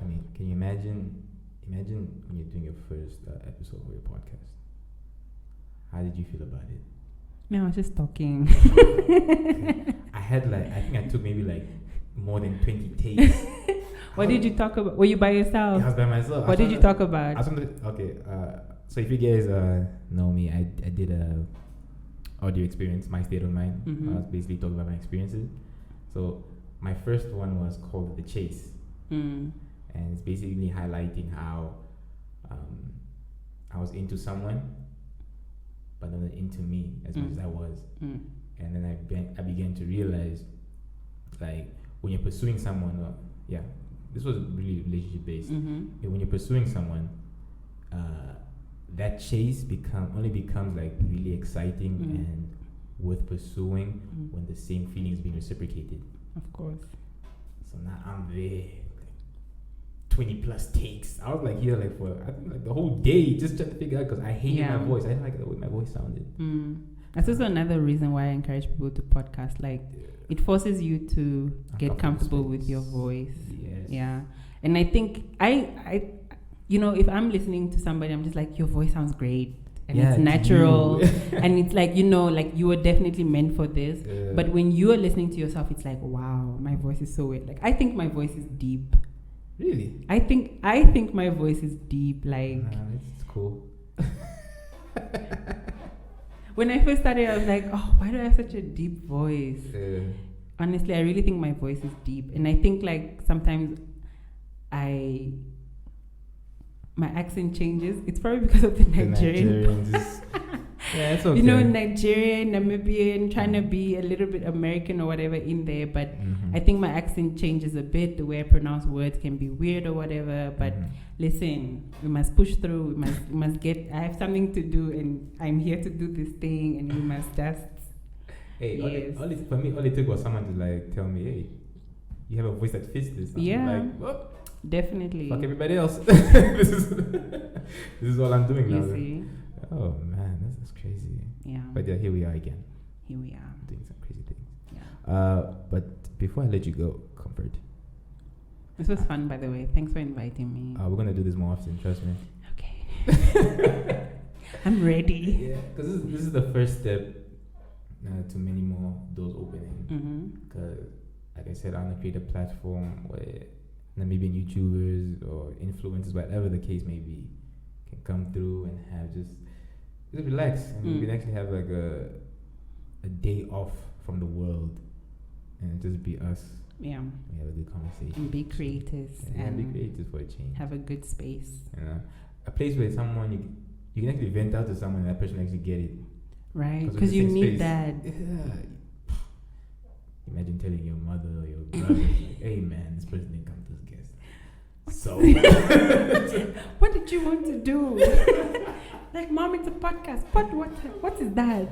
I mean, can you imagine when you're doing your first episode of your podcast? How did you feel about it? No, I was just talking. I think I took maybe like more than 20 takes. What did you talk about? Were you by yourself? I was by myself. What did you talk about? So if you guys know me, I did a audio experience, My State of Mind. I was basically talking about my experiences. So my first one was called The Chase. And it's basically highlighting how I was into someone, but not into me as much as I was. And then I began to realize, like, when you're pursuing someone, this was really relationship based. When you're pursuing someone, that chase only becomes like really exciting and worth pursuing when the same feeling is being reciprocated. Of course. So now I'm there, 20 plus takes. I was like here like for I think like the whole day just trying to figure out, because I hated my voice. I didn't like the way my voice sounded. That's also another reason why I encourage people to podcast. Like, it forces you to get comfortable with your voice. Yes. Yeah. And I think I if I'm listening to somebody, I'm just like, your voice sounds great. And it's natural. And it's like, like you were definitely meant for this. But when you are listening to yourself, it's like, wow, my voice is so weird. Like, I think my voice is deep. Really? I think my voice is deep. Like, it's cool. When I first started, I was like, oh, why do I have such a deep voice? Honestly, I really think my voice is deep. And I think, like, sometimes my accent changes. It's probably because of the Nigerian. Yeah, it's okay. Nigerian, Namibian, trying to be a little bit American or whatever in there. But I think my accent changes a bit. The way I pronounce words can be weird or whatever. But listen, we must push through. We must get. I have something to do, and I'm here to do this thing, and we must just. Hey, all it took was someone to like tell me, hey, you have a voice that fits this. Like, oh, definitely. Fuck everybody else. this is all I'm doing now. You see. Oh man, that's crazy. Yeah. But yeah, here we are again. Here we are. Doing some crazy things. Yeah. But before I let you go, Comfort. This was fun, by the way. Thanks for inviting me. We're gonna do this more often, trust me. Okay. I'm ready. Yeah, because this is the first step to many more doors opening. Because, like I said, I want to create a platform where Namibian YouTubers or influencers, whatever the case may be, can come through and have just relax, and we can actually have like a day off from the world and just be us. Yeah. We have a good conversation. And be creators. And be creators for a change. Have a good space. A place where someone you can actually vent out to someone and that person actually get it. Right. Because you need that. Yeah. Imagine telling your mother or your brother, like, hey man, this person didn't come to this guest. So what did you want to do? Like, mom, it's a podcast. But what is that?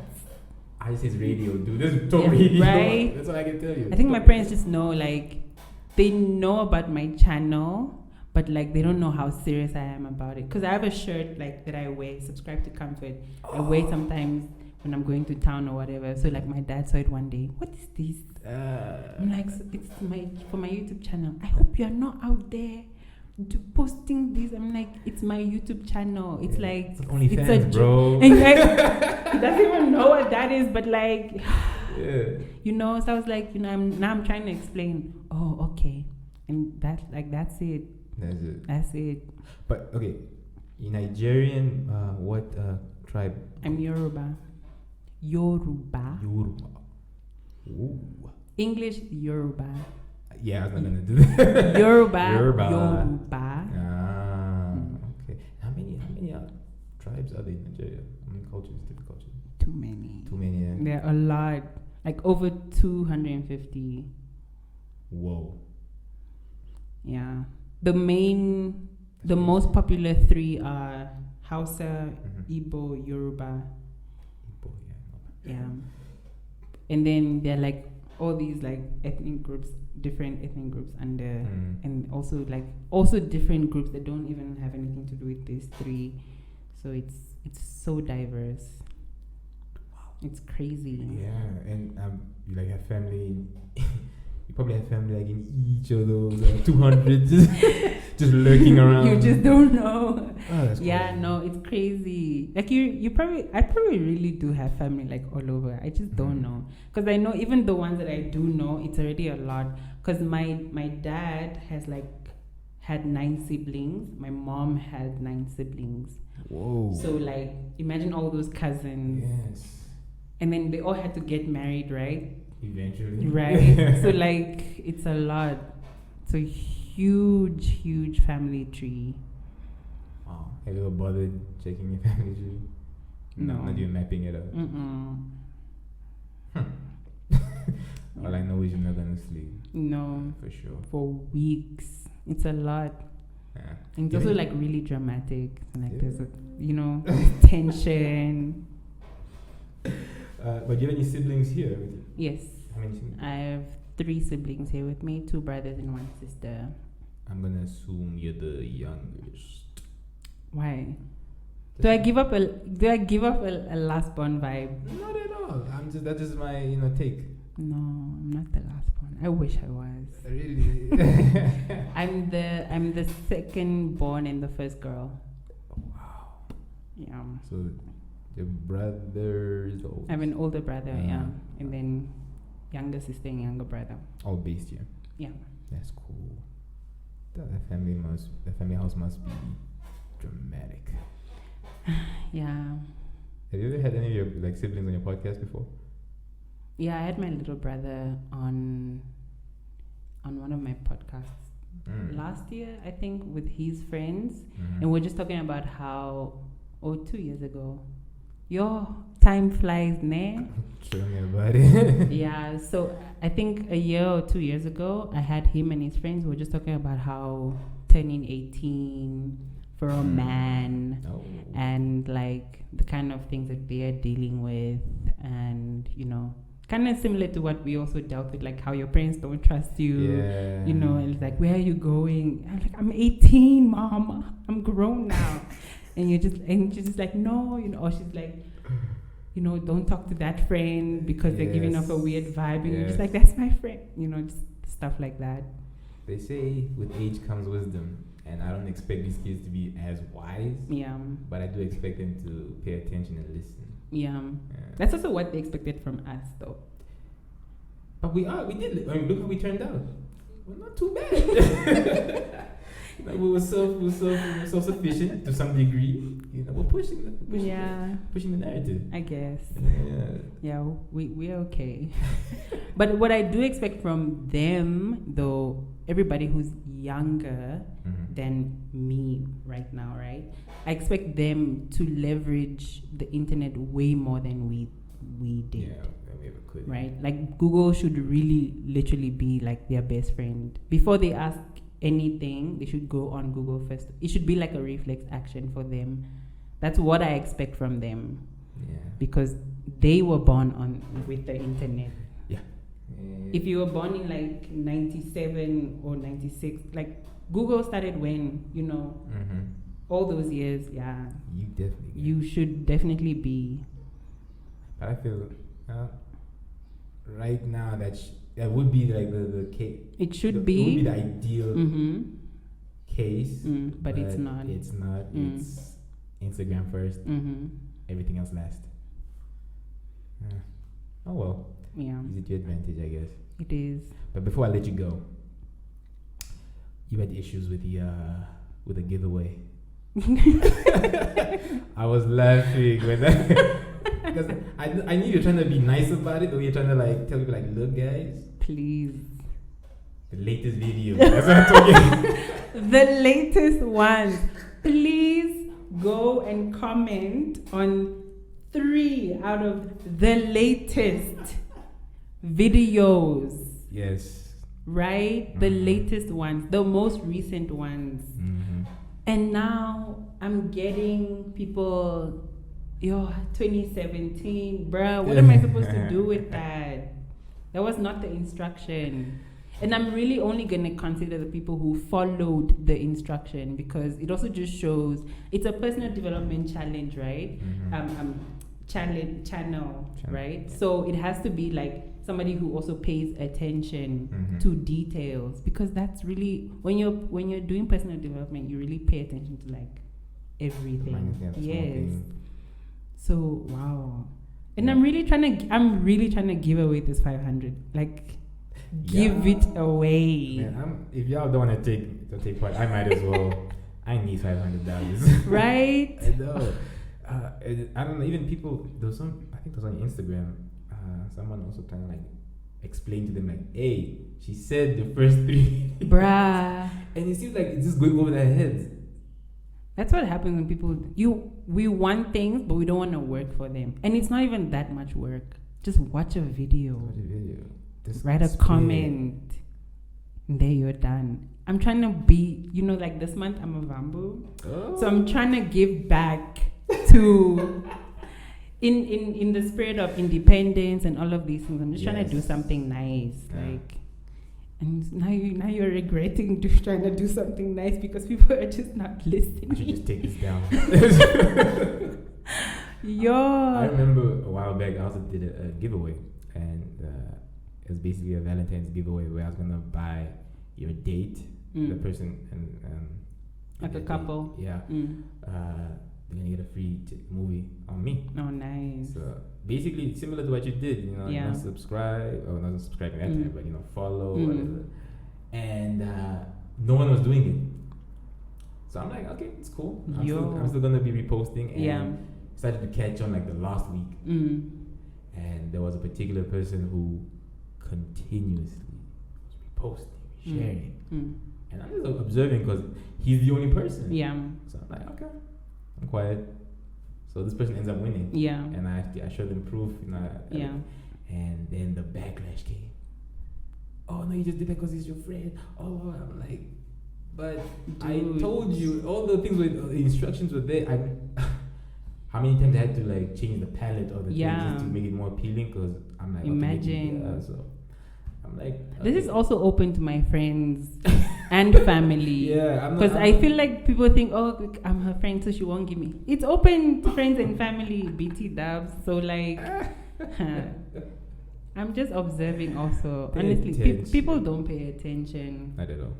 I say it's radio, dude. This is top radio. Right? That's what I can tell you. I think my parents just know, like, they know about my channel, but like they don't know how serious I am about it. Because I have a shirt like that I wear, Subscribe to Comfort. I wear sometimes when I'm going to town or whatever. So like my dad saw it one day. What is this? I'm like, so it's for my YouTube channel. I hope you are not out there posting this. I'm like, it's my YouTube channel. It's like it's OnlyFans, bro. And like, he doesn't even know what that is, but like, so I was like, I'm trying to explain. Oh, okay, and that's it. That's it. But okay, in Nigerian, what tribe? I'm Yoruba. Ooh. English, Yoruba. Yeah, I was not gonna do that. Yoruba. Okay. How many tribes are there in Nigeria? How many cultures? Different cultures? Too many. Yeah. There are a lot. Like over 250. Whoa. Yeah. The most popular three are Hausa, Igbo, Yoruba. Yeah. And then there are like all these like ethnic groups, different ethnic groups under, and also different groups that don't even have anything to do with these three. So it's so diverse. It's crazy. Yeah, and you like have family. You probably have family like in each of those 200 just lurking around. You just don't know. Oh, that's yeah, crazy. no, it's crazy. Like I probably really do have family like all over. I just don't know, because I know even the ones that I do know, it's already a lot. Because my dad has had 9 siblings. My mom had 9 siblings. Whoa. So like, imagine all those cousins. Yes. And then they all had to get married, right? Eventually. Right. So like, it's a lot. It's a huge family tree. Wow. Have you ever bothered checking your family tree? No. Not even mapping it out. All I know is you're not gonna sleep. No. For sure. For weeks. It's a lot. Yeah. And it's also like really dramatic. Like there's Yeah. tension. But do you have any siblings here with you? Yes. How many siblings? I have 3 siblings here with me, 2 brothers and 1 sister. I'm gonna assume you're the youngest. Why? Do I give up a last born vibe? Not at all. That is my take. No, I'm not the last born. I wish I was. Really? I'm the second born and the first girl. Wow. Yeah. So your brother's old. I have an older brother, yeah, and then younger sister and younger brother. All based here. Yeah. That's cool. The family house must be dramatic. Yeah. Have you ever had any of your siblings on your podcast before? Yeah, I had my little brother on one of my podcasts last year, I think, with his friends, and we're just talking about how 2 years ago. Your time flies, ne? Tell me about it. Yeah, so I think a year or 2 years ago, I had him and his friends. We were just talking about how turning 18 for a man, and like the kind of things that they are dealing with, and kind of similar to what we also dealt with, like how your parents don't trust you. Yeah. And it's like, where are you going? I'm like, I'm 18, mom. I'm grown now. And she's just like, no, or she's like, don't talk to that friend because they're giving off a weird vibe. And you're just like, that's my friend. Just stuff like that. They say with age comes wisdom. And I don't expect these kids to be as wise. Yeah. But I do expect them to pay attention and listen. Yeah. That's also what they expected from us, though. But we did. Look how we turned out. We're not too bad. We were self-sufficient to some degree. We're pushing the narrative. I guess. Yeah. We're okay. But what I do expect from them, though, everybody who's younger than me right now, right? I expect them to leverage the internet way more than we did. Yeah, we ever could. Right? Like Google should really literally be like their best friend. Before they ask anything, they should go on Google first. It should be like a reflex action for them. That's what I expect from them. Yeah. Because they were born with the internet. Yeah. If you were born in like 97 or 96, like Google started when, all those years, yeah. You should definitely be. But I feel right now that would be like the case. It should be. It would be the ideal case. But it's not. It's not. It's Instagram first. Everything else last. Oh well. Yeah. Is it your advantage, I guess? It is. But before I let you go, you had issues with the giveaway. I was laughing when because I knew you're trying to be nice about it, or you're trying to tell people look guys, please. The latest video. That's what I'm talking. The latest ones. Please go and comment on 3 out of the latest videos. Yes. Right? The latest ones. The most recent ones. And now I'm getting people, 2017. Bruh, what am I supposed to do with that? That was not the instruction. And I'm really only going to consider the people who followed the instruction, because it also just shows it's a personal development challenge, right? Channel, right? Yeah. So it has to be like somebody who also pays attention to details, because that's really when you're doing personal development, you really pay attention to like everything. Yes. So wow. And I'm really trying to give away this 500. Like, give it away. Man, if y'all don't want to take part, I might as well. I need $500. Right? I know. I don't know. Even people. I think there was on Instagram. Someone also trying to like explain to them like, "Hey, she said the first 3." Bruh. And it seems like it's just going over their heads. That's what happens when people we want things, but we don't want to work for them, and it's not even that much work. Just watch a video. Just write a comment, and there you're done. I'm trying to be, like this month I'm a Vambu, so I'm trying to give back to in the spirit of independence and all of these things. I'm just trying to do something nice, and now you're regretting trying to do something nice because people are just not listening. I should just take this down. I remember a while back I also did a giveaway, and it was basically a Valentine's giveaway where I was gonna buy your date, the person, and like a couple. Yeah. You're gonna get a free movie on me. Oh, nice. So basically, similar to what you did, not subscribe, or not subscribing that time, but follow, whatever. And no one was doing it. So I'm like, okay, it's cool. I'm still gonna be reposting, and started to catch on like the last week. And there was a particular person who continuously was reposting, sharing, and I'm just observing because he's the only person. Yeah. So I'm like, okay. I'm quiet. So this person ends up winning. Yeah. And I showed them proof. And then the backlash came. Oh no, you just did that because he's your friend. Oh, I'm like, but I told you all the things with the instructions were there. How many times I had to like change the palette of the thing just to make it more appealing? Because I'm like, imagine. So I'm like, okay. This is also open to my friends and family. Because I feel like people think, oh, I'm her friend, so she won't give me. It's open to friends and family, BT dubs. So like, I'm just observing also. Honestly, people don't pay attention. Not at all.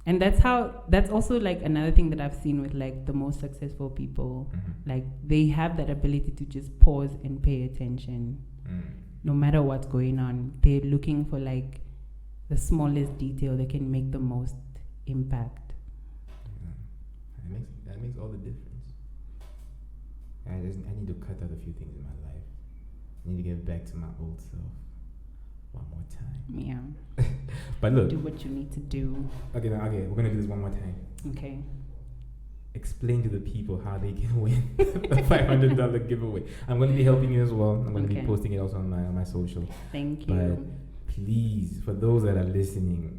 And that's also like another thing that I've seen with like the most successful people. Like they have that ability to just pause and pay attention. No matter what's going on, they're looking for like the smallest detail that can make the most impact. That makes all the difference. I need to cut out a few things in my life. I need to get back to my old self one more time. Yeah. But look, do what you need to do. Okay, we're gonna do this one more time. Okay. Explain to the people how they can win the $500 giveaway. I'm going to be helping you as well. I'm going to be posting it also on my social. Thank you. But please, for those that are listening,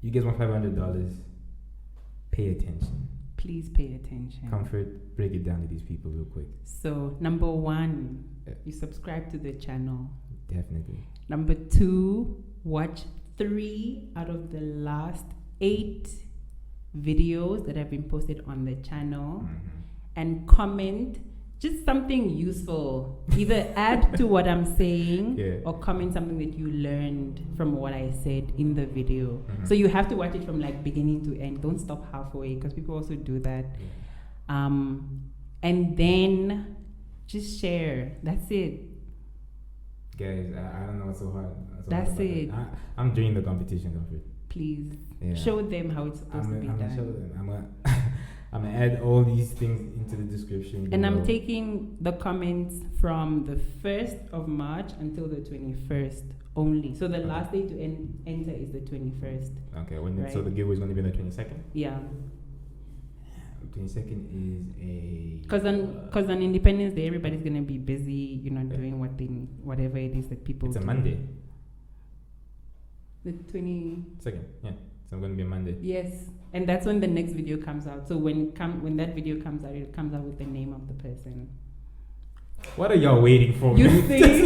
you guys want $500, pay attention. Please pay attention. Comfort, break it down to these people real quick. So, number 1, you subscribe to the channel. Definitely. Number 2, watch 3 out of the last 8 videos that have been posted on the channel, and comment just something useful. Either add to what I'm saying or comment something that you learned from what I said in the video. So you have to watch it from like beginning to end. Don't stop halfway, because people also do that. And then just share. That's it. Guys, I don't know what's so hard. That's it. I'm doing the competition, Comfort. Please show them how it's supposed to be done. Show them. I'm gonna add all these things into the description. And I'm taking the comments from the 1st of March until the 21st only. So the last day to enter is the 21st. Okay. So the giveaway is going to be on the 22nd. Yeah. 22nd is a. Because on Independence Day, everybody's gonna be busy, doing whatever it is that people. It's a Monday. The 22nd, yeah. So I'm going to be a Monday. Yes, and that's when the next video comes out. So when that video comes out, it comes out with the name of the person. What are y'all waiting for? You see?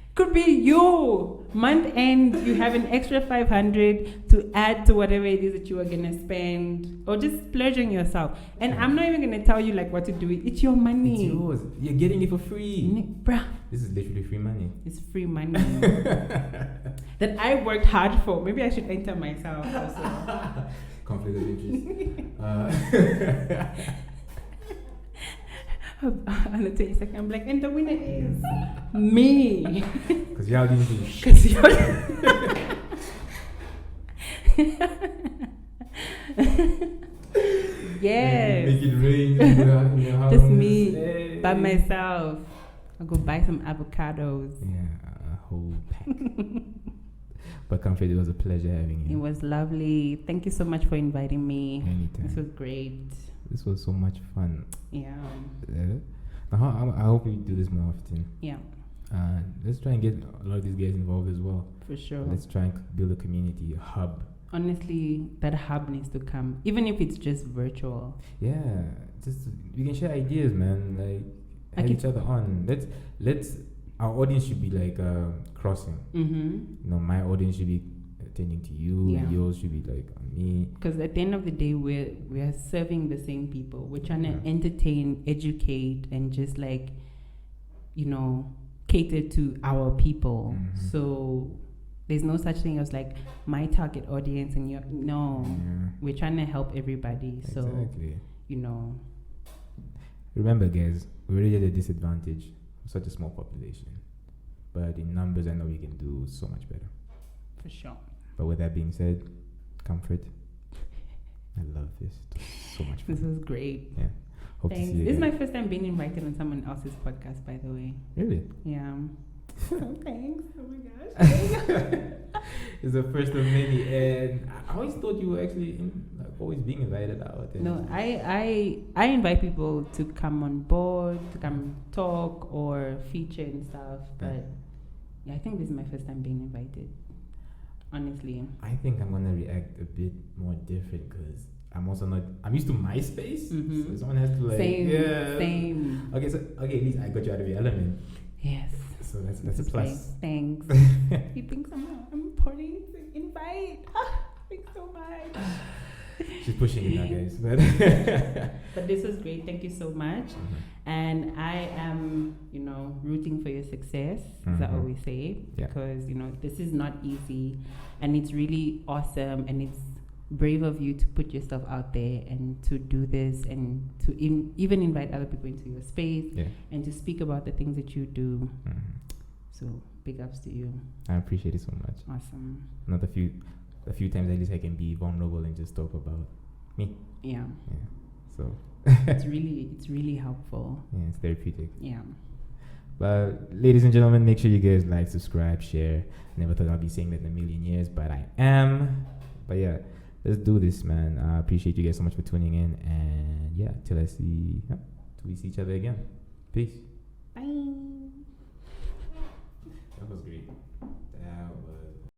Because Could be you. Month end, you have an extra 500 to add to whatever it is that you are gonna spend, or just splurging yourself. And I'm not even gonna tell you like what to do. It's your money. It's yours. You're getting it for free, bruh. This is literally free money. It's free money that I worked hard for. Maybe I should enter myself also. Conflict of interest. On the 22nd, I'm like, and the winner is me. Because y'all didn't do shit. Because y'all. Yes. Make it rain in your house. Just me by myself. I'll go buy some avocados. Yeah, a whole pack. But Comfort, it was a pleasure having you. It was lovely. Thank you so much for inviting me. Anytime. This was great. This was so much fun. Yeah. I hope we do this more often. Yeah. Let's try and get a lot of these guys involved as well. For sure. Let's try and build a community, a hub. Honestly, that hub needs to come, even if it's just virtual. Yeah, just we can share ideas, man. Like have each other on. Let's. Our audience should be like crossing. Mm-hmm. You know, my audience should be attending to you. Yeah. Yours should be like on me. Because at the end of the day, we are serving the same people. We're trying to entertain, educate, and just like, cater to our people. Mm-hmm. So there's no such thing as like my target audience and your we're trying to help everybody. Exactly. So remember, guys, we're already at a disadvantage. Such a small population, but in numbers, I know we can do so much better. For sure. But with that being said, Comfort, I love this. It was so much fun. This was great. Yeah. Hope Thanks. to see you This is again. my first time being invited on someone else's podcast, by the way. Really? Yeah. So thanks. Oh my gosh. It's the first of many, and I always thought you were actually always being invited out. No, I invite people to come on board, to come talk or feature and stuff. But yeah, I think this is my first time being invited. Honestly, I think I'm gonna react a bit more different because I'm also not. I'm used to MySpace, so someone has to like. Same. Okay, at least I got you out of your element. Yes. So that's a plus. Thanks. You think I'm important to invite? Thanks so much. She's pushing it now, guys. But this was great. Thank you so much. And I am, rooting for your success, as I always say, because, this is not easy, and it's really awesome, and it's brave of you to put yourself out there and to do this and to even invite other people into your space and to speak about the things that you do. So big ups to you. I appreciate it so much. Awesome. Not a few times at least I can be vulnerable and just talk about me. Yeah. So it's really helpful. Yeah, it's therapeutic. Yeah. But ladies and gentlemen, make sure you guys like, subscribe, share. Never thought I'd be saying that in a million years, but I am. But yeah, let's do this, man. I appreciate you guys so much for tuning in, and till we see each other again. Peace.